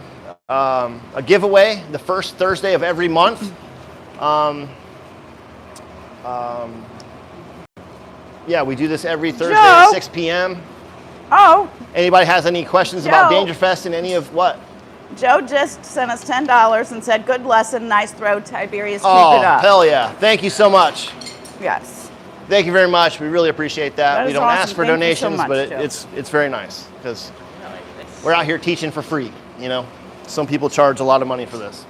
a giveaway the first Thursday of every month. Yeah, we do this every Thursday at 6 p.m. Oh. Anybody has any questions about Dangerfest and any of what? Joe just sent us $10 and said, good lesson, nice throw, Tiberius, keep Oh, it up. hell yeah. Thank you so much. Yes. Thank you very much. We really appreciate that. That We is don't awesome. ask for Thank you donations, so much, but Joe. it's very nice because we're out here teaching for free, you know. Some people charge a lot of money for this.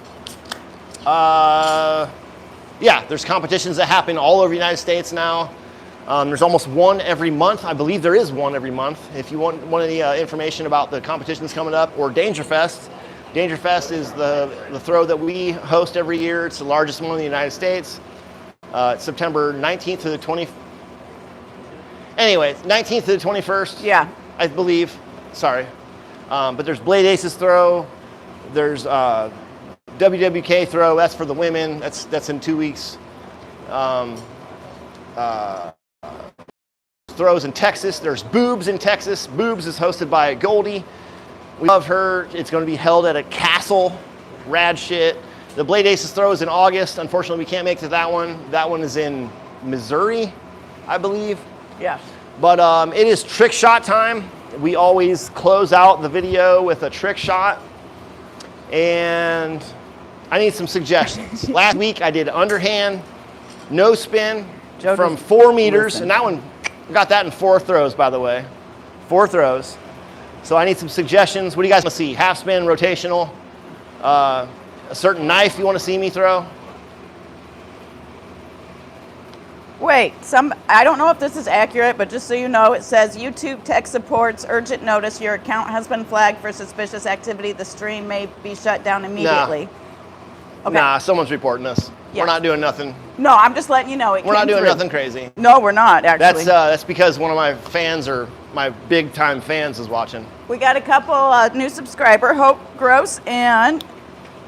Yeah, there's competitions that happen all over the United States now. There's almost one every month. I believe there is one every month. If you want any information about the competitions coming up or Dangerfest, Dangerfest is the throw that we host every year. It's the largest one in the United States. It's September 19th to the 20th. Anyway, 19th to the 21st. Yeah. I believe. Sorry. But there's Blade Aces throw. There's WWK throw. That's for the women. That's in 2 weeks. Throws in Texas. There's Boobs in Texas. Boobs is hosted by Goldie. We love her. It's going to be held at a castle. Rad shit. The Blade Aces throw is in August. Unfortunately, we can't make it to that one. That one is in Missouri, I believe. Yes. But it is trick shot time. We always close out the video with a trick shot. And I need some suggestions. Last week I did underhand, no spin from 4 meters. And that one, got that in 4 throws, by the way. 4 throws. So I need some suggestions. What do you guys want to see? Half spin, rotational, a certain knife you want to see me throw? Wait, I don't know if this is accurate, but just so you know, it says YouTube tech supports urgent notice. Your account has been flagged for suspicious activity. The stream may be shut down immediately. Nah, okay. nah, someone's reporting us. Yeah. We're not doing nothing. No, I'm just letting you know. We're not doing nothing crazy. No, we're not, actually. That's because one of my fans, or my big time fans, is watching. We got a couple new subscriber, Hope Gross and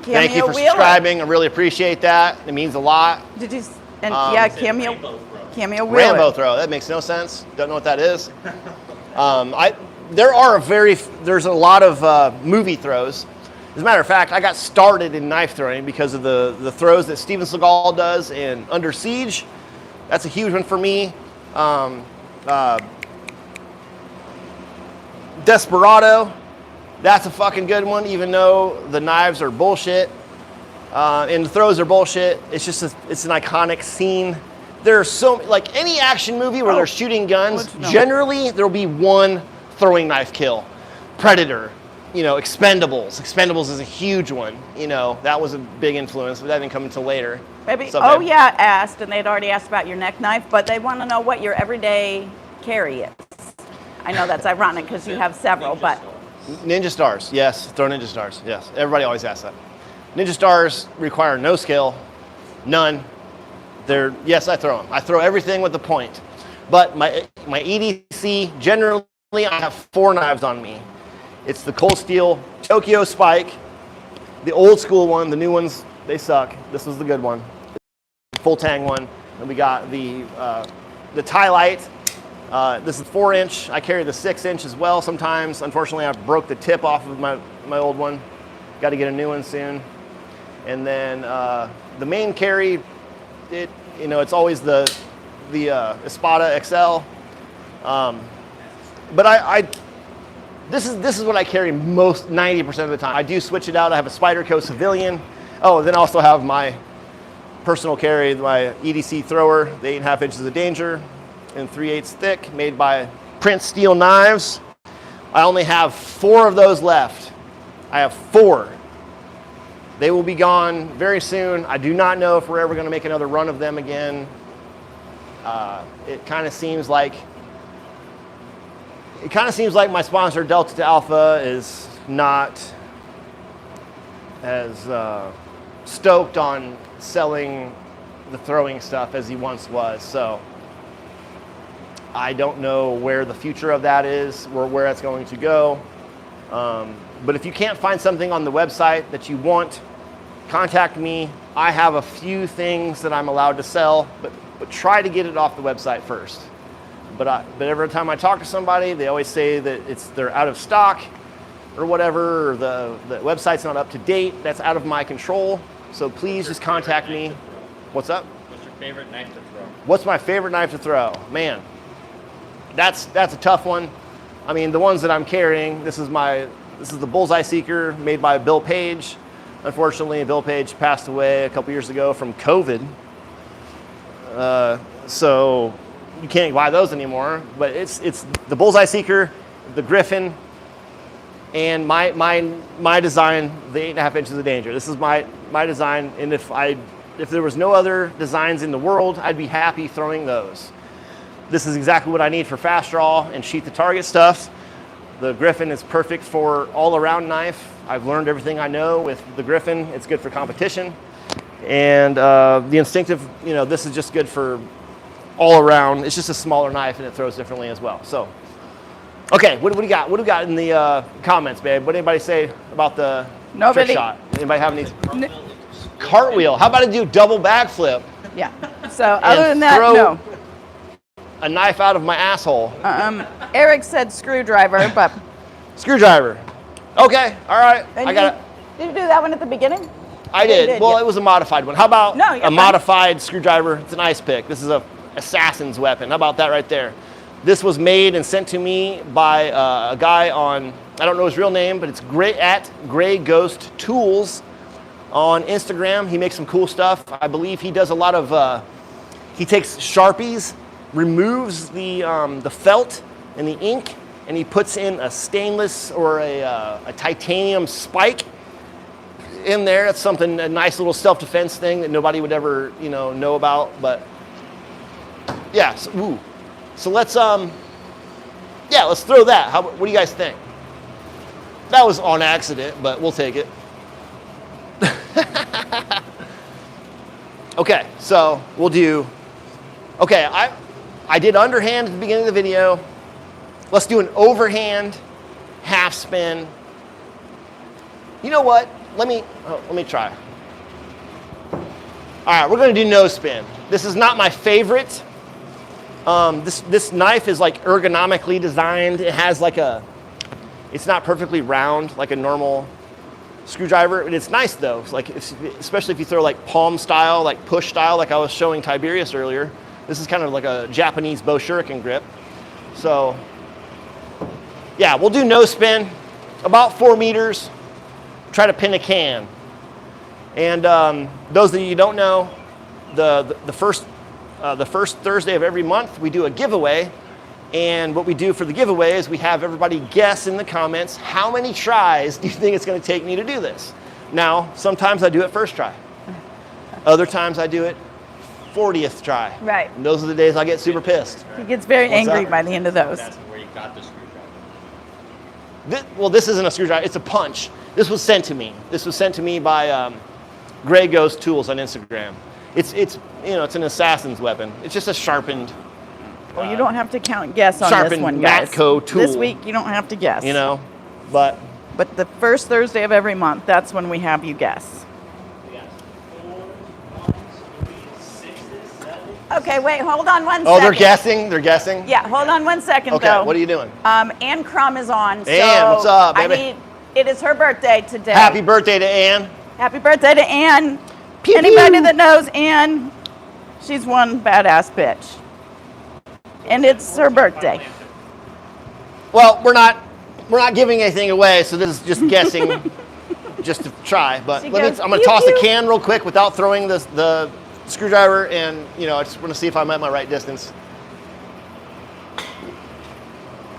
Cameo Thank you for Wheeler. subscribing. I really appreciate that. It means a lot. Did you? And yeah, Cameo Wheeler. Rambo throw. That makes no sense. Don't know what that is. There's a lot of movie throws. As a matter of fact, I got started in knife throwing because of the throws that Steven Seagal does in Under Siege. That's a huge one for me. Desperado. That's a fucking good one, even though the knives are bullshit. And the throws are bullshit. It's just it's an iconic scene. There's like any action movie where they're shooting guns, generally there'll be one throwing knife kill. Predator, Expendables. Expendables is a huge one. That was a big influence, but that didn't come until later. Maybe. Oh yeah, asked, and they'd already asked about your neck knife, but they want to know what your everyday carry is. I know that's ironic because you have several, but. Ninja Stars, yes. Throw Ninja Stars, yes. Everybody always asks that. Ninja Stars require no skill, none. Yes, I throw them. I throw everything with a point. But my EDC, generally I have 4 knives on me. It's the Cold Steel Tokyo Spike, the old school one. The new ones, they suck. This was the good one, full tang one. And we got the Thai Light. This is 4-inch. I carry the 6-inch as well sometimes. Unfortunately, I broke the tip off of my old one. Got to get a new one soon. And then the main carry, it's always the Espada XL. But this is what I carry 90% of the time. I do switch it out. I have a Spyderco Civilian. Oh, then I also have my personal carry, my EDC thrower, the 8.5 inches of danger, and 3/8 thick, made by Prince Steel Knives. I only have 4 of those left. I have 4. They will be gone very soon. I do not know if we're ever going to make another run of them again. It kind of seems like my sponsor Delta Alpha is not as stoked on selling the throwing stuff as he once was. So I don't know where the future of that is, or where that's going to go. But if you can't find something on the website that you want, contact me. I have a few things that I'm allowed to sell, but try to get it off the website first. But every time I talk to somebody, they always say that they're out of stock or whatever, or the website's not up to date. That's out of my control. So please just contact me. What's up? What's your favorite knife to throw? What's my favorite knife to throw? Man, that's a tough one. I mean, the ones that I'm carrying, this is the Bullseye Seeker made by Bill Page. Unfortunately, Bill Page passed away a couple years ago from COVID. So you can't buy those anymore, but it's the Bullseye Seeker, the Griffin, and my design, the 8.5 inches of danger. This is my design, and if there was no other designs in the world, I'd be happy throwing those. This is exactly what I need for fast draw and shoot the target stuff. The Griffin is perfect for all-around knife. I've learned everything I know with the Griffin. It's good for competition. And the Instinctive, this is just good for all around. It's just a smaller knife and it throws differently as well. So, okay, what do we got? What do we got in the comments, babe? What did anybody say about the trick shot? Anybody have any? Cartwheel. How about to do double backflip? Yeah. So other than that, no. A knife out of my asshole. Eric said screwdriver, but screwdriver. Okay, all right. I got it. Did you do that one at the beginning? I did. Well, yeah. It was a modified one. How about a modified screwdriver? It's an ice pick. This is a assassin's weapon. How about that right there? This was made and sent to me by a guy on, I don't know his real name, but it's at Gray Ghost Tools on Instagram. He makes some cool stuff. I believe he does a lot of, he takes Sharpies, removes the felt and the ink, and he puts in a stainless or a titanium spike in there. That's something, a nice little self-defense thing that nobody would ever, know about. But yeah, so let's let's throw that. What do you guys think? That was on accident, but we'll take it. Okay, so we'll do. Okay, I did underhand at the beginning of the video. Let's do an overhand half spin. You know what? Let me try. All right, we're going to do no spin. This is not my favorite. This knife is like ergonomically designed. It has it's not perfectly round like a normal screwdriver. And it's nice though. It's like especially if you throw like palm style, like push style, like I was showing Tiberius earlier. This is kind of like a Japanese bow shuriken grip. So yeah, we'll do no spin, about 4 meters. Try to pin a can. And those of you who don't know, the first Thursday of every month we do a giveaway. And what we do for the giveaway is we have everybody guess in the comments, how many tries do you think it's going to take me to do this? Now, sometimes I do it first try. Other times I do it 40th try. Right. And those are the days I get super pissed. He gets very angry by the end of those. That's where you got the screwdriver. This isn't a screwdriver, it's a punch. This was sent to me. This was sent to me by Gray Ghost Tools on Instagram. It's an assassin's weapon. It's just a sharpened. Well, you don't have to guess on this one, guys. Matco tool. This week you don't have to guess. But the first Thursday of every month, that's when we have you guess. We got 4, 1, 3, 6, 7. Okay, wait, hold on one second. Oh, they're guessing? They're guessing? Yeah, hold on one second, okay, though. what are you doing? Ann Crum is on. Ann, what's up, baby? It is her birthday today. Happy birthday to Ann. Happy birthday to Ann. Pew, Anybody pew. that knows Ann, she's one badass bitch. And it's her birthday. Well, we're not giving anything away, so this is just guessing, just to try. But I'm going to toss the can real quick without throwing the screwdriver, and I just want to see if I'm at my right distance.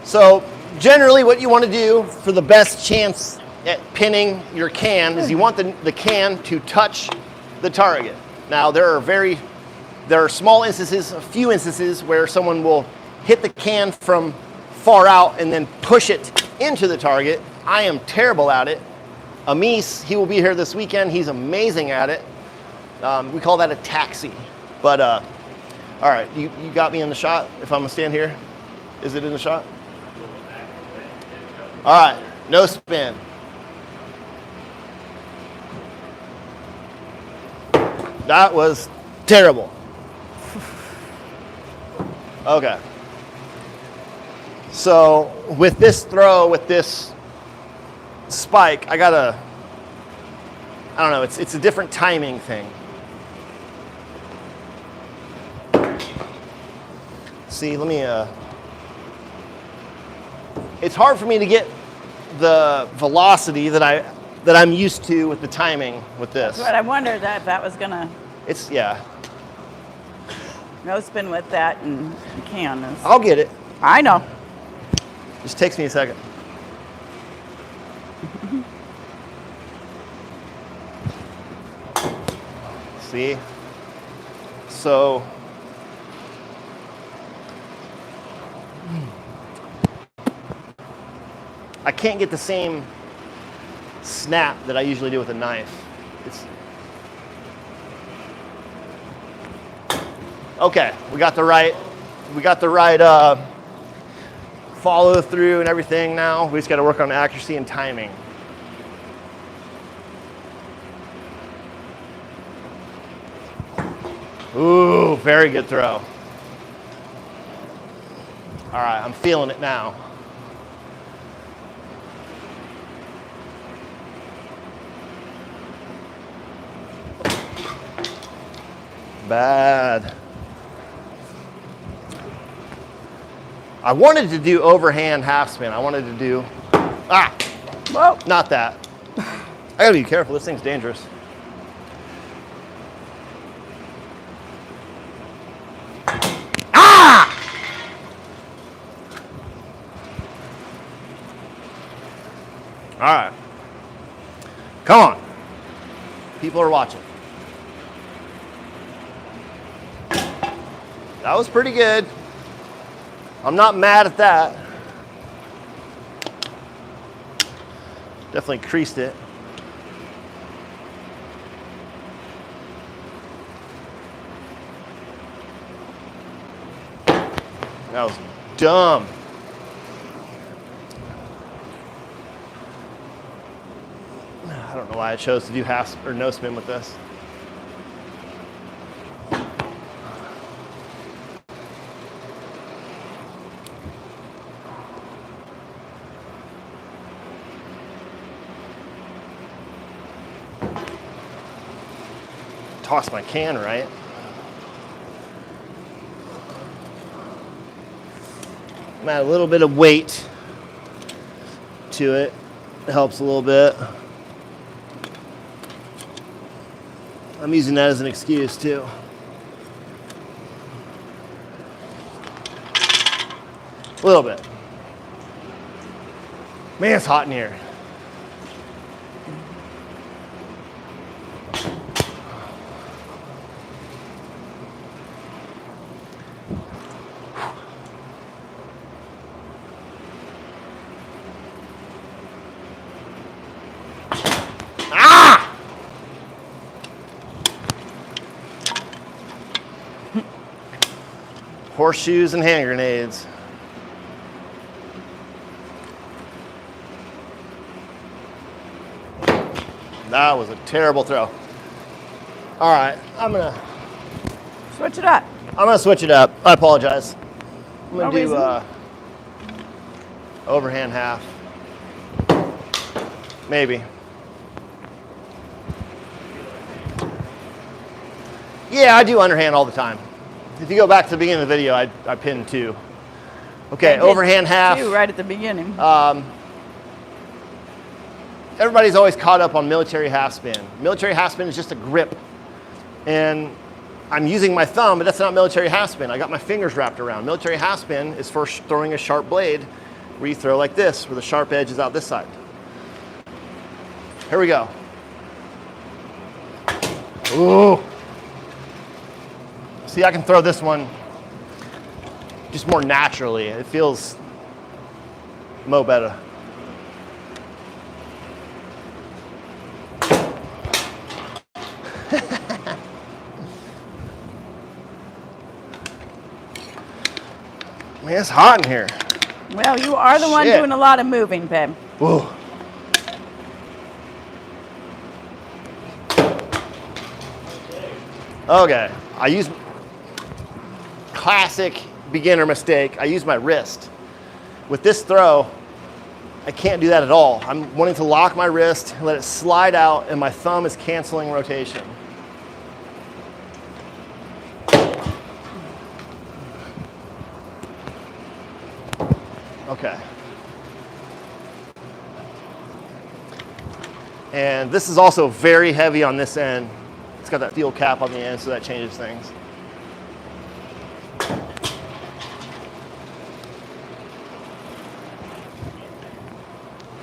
So generally, what you want to do for the best chance at pinning your can is you want the can to touch the target. Now there are small instances, a few instances where someone will hit the can from far out and then push it into the target. I am terrible at it. Amis, he will be here this weekend. He's amazing at it. We call that a taxi. But all right, you got me in the shot if I'm gonna stand here? Is it in the shot? All right, no spin. That was terrible. Okay. So with this throw, with this spike, I don't know, it's a different timing thing. See, let me, it's hard for me to get the velocity that I'm used to with the timing with this. But I wondered if that was gonna. It's, yeah. No spin with that and can. I'll get it. I know. Just takes me a second. See? So, I can't get the same snap that I usually do with a knife. Okay, we got the right follow through and everything now. We just got to work on accuracy and timing. Ooh, very good throw. All right, I'm feeling it now. Bad. I wanted to do overhand half spin. I wanted to do, whoa, not that. I gotta be careful, this thing's dangerous. All right, come on. People are watching. That was pretty good. I'm not mad at that. Definitely creased it. That was dumb. I don't know why I chose to do half or no spin with this. Toss my can right. I'm add a little bit of weight to it. It helps a little bit. I'm using that as an excuse too. A little bit. Man, it's hot in here. Horseshoes and hand grenades. That was a terrible throw. All right, I'm gonna switch it up. I'm gonna switch it up. I apologize. I'm gonna do overhand half. Maybe. Yeah, I do underhand all the time. If you go back to the beginning of the video, I pinned 2. Okay, overhand half. 2 right at the beginning. Everybody's always caught up on military half spin. Military half spin is just a grip. And I'm using my thumb, but that's not military half spin. I got my fingers wrapped around. Military half spin is for throwing a sharp blade where you throw like this, where the sharp edge is out this side. Here we go. Ooh. See, I can throw this one just more naturally. It feels mo better. Man, it's hot in here. Well, you are the one Shit. doing a lot of moving, babe. Whoa. Okay, I use classic beginner mistake. I use my wrist. With this throw, I can't do that at all. I'm wanting to lock my wrist, let it slide out, and my thumb is canceling rotation. Okay. And this is also very heavy on this end. It's got that steel cap on the end, so that changes things.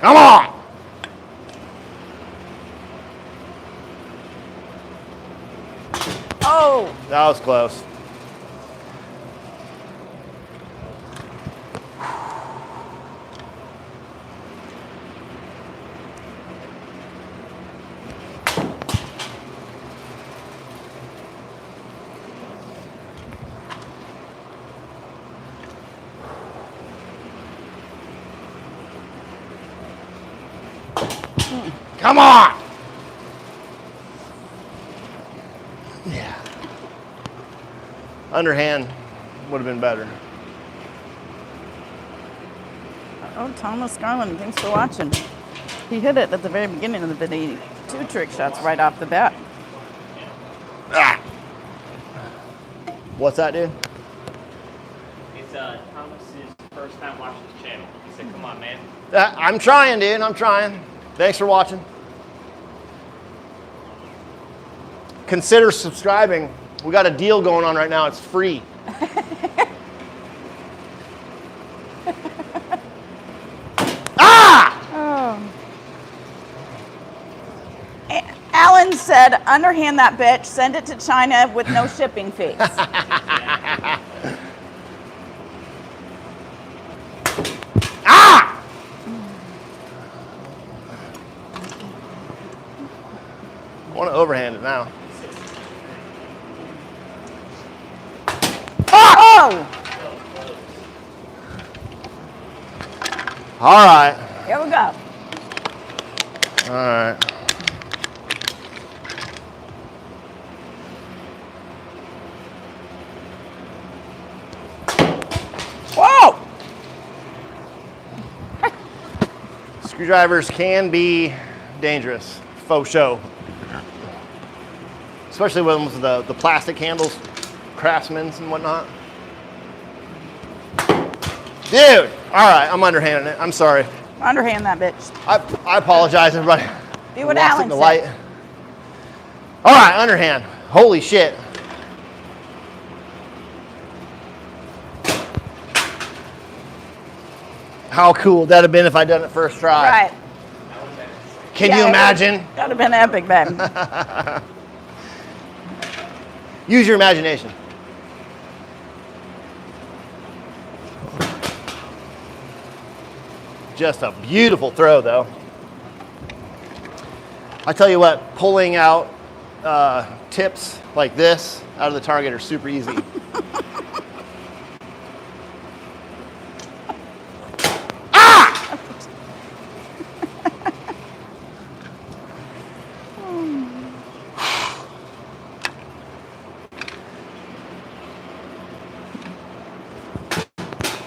Come on! Oh! That was close. Come on! Yeah. Underhand would have been better. Oh, Thomas Garland, thanks for watching. He hit it at the very beginning of the video. 2 trick shots right off the bat. Ah. What's that, dude? It's Thomas's first time watching the channel. He said, come on, man. I'm trying, dude. I'm trying. Thanks for watching. Consider subscribing. We got a deal going on right now. It's free. Ah! Oh. Alan said, underhand that bitch, send it to China with no shipping fees. Ah! I want to overhand it now. Oh! All right. Here we go. All right. Whoa! Screwdrivers can be dangerous, faux show. Especially when with the plastic handles, Craftsman's and whatnot. Dude, all right, I'm underhanding it. I'm sorry. Underhand that bitch. I apologize, everybody. Do what Lost it Alan in the said. light. All right, underhand. Holy shit. How cool would that have been if I'd done it first try? Right. Can Yeah, you imagine? That would have been epic, babe. Use your imagination. Just a beautiful throw, though. I tell you what, pulling out tips like this out of the target are super easy. Ah!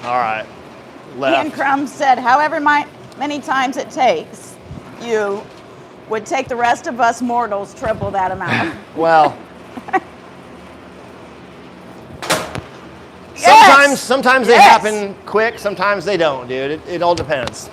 All right. Left. Ian Crum said, however many times it takes, you would take the rest of us mortals triple that amount. Well, Yes! sometimes they Yes! happen quick, sometimes they don't, dude. It all depends.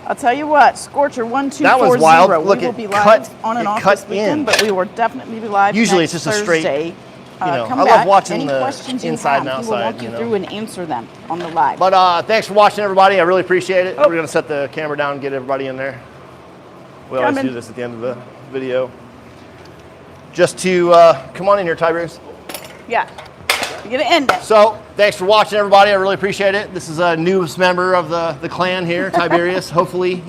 I'll tell you what, Scorcher 1240. That was wild. Look, we will it be live cut- on and it off cut this weekend, in. but we will definitely be live Usually next it's just a straight, Thursday. I Come love back. watching Any the questions inside and you have, he will outside, walk you you know. through and answer them on the live. But thanks for watching, everybody. I really appreciate it. Oh. We're going to set the camera down and get everybody in there. We always Coming. do this at the end of the video. Just to come on in here, Tiberius. Yeah, you're gonna end it. So, thanks for watching, everybody. I really appreciate it. This is a newest member of the clan here, Tiberius. Hopefully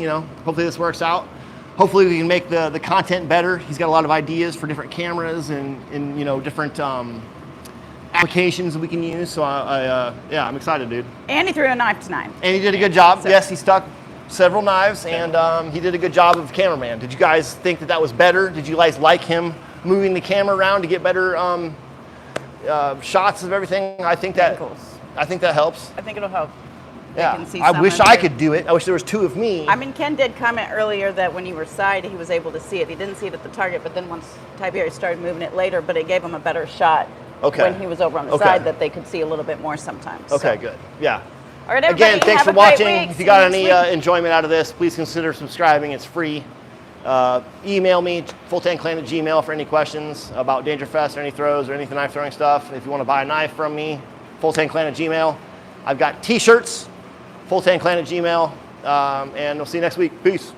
this works out. Hopefully we can make the content better. He's got a lot of ideas for different cameras and different applications we can use. So yeah, I'm excited, dude. And he threw a knife tonight. And he did a good job. So. Yes, he stuck several knives, and he did a good job of cameraman. Did you guys think that was better? Did you guys like him moving the camera around to get better shots of everything? I think that helps. I think it'll help. Yeah, I wish I could do it. I wish there was two of me. I mean, Ken did comment earlier that when you were side, he was able to see it. He didn't see it at the target, but then once Tiberius started moving it later, but it gave him a better shot when he was over on the side that they could see a little bit more sometimes. Okay, good. Yeah. All right, everybody, again, thanks have for a great watching. week. If you got any enjoyment out of this, please consider subscribing. It's free. Email me, fulltankclan@gmail for any questions about Dangerfest or any throws or anything knife throwing stuff. If you want to buy a knife from me, fulltankclan@gmail. I've got t-shirts, fulltankclan@gmail, and we'll see you next week. Peace.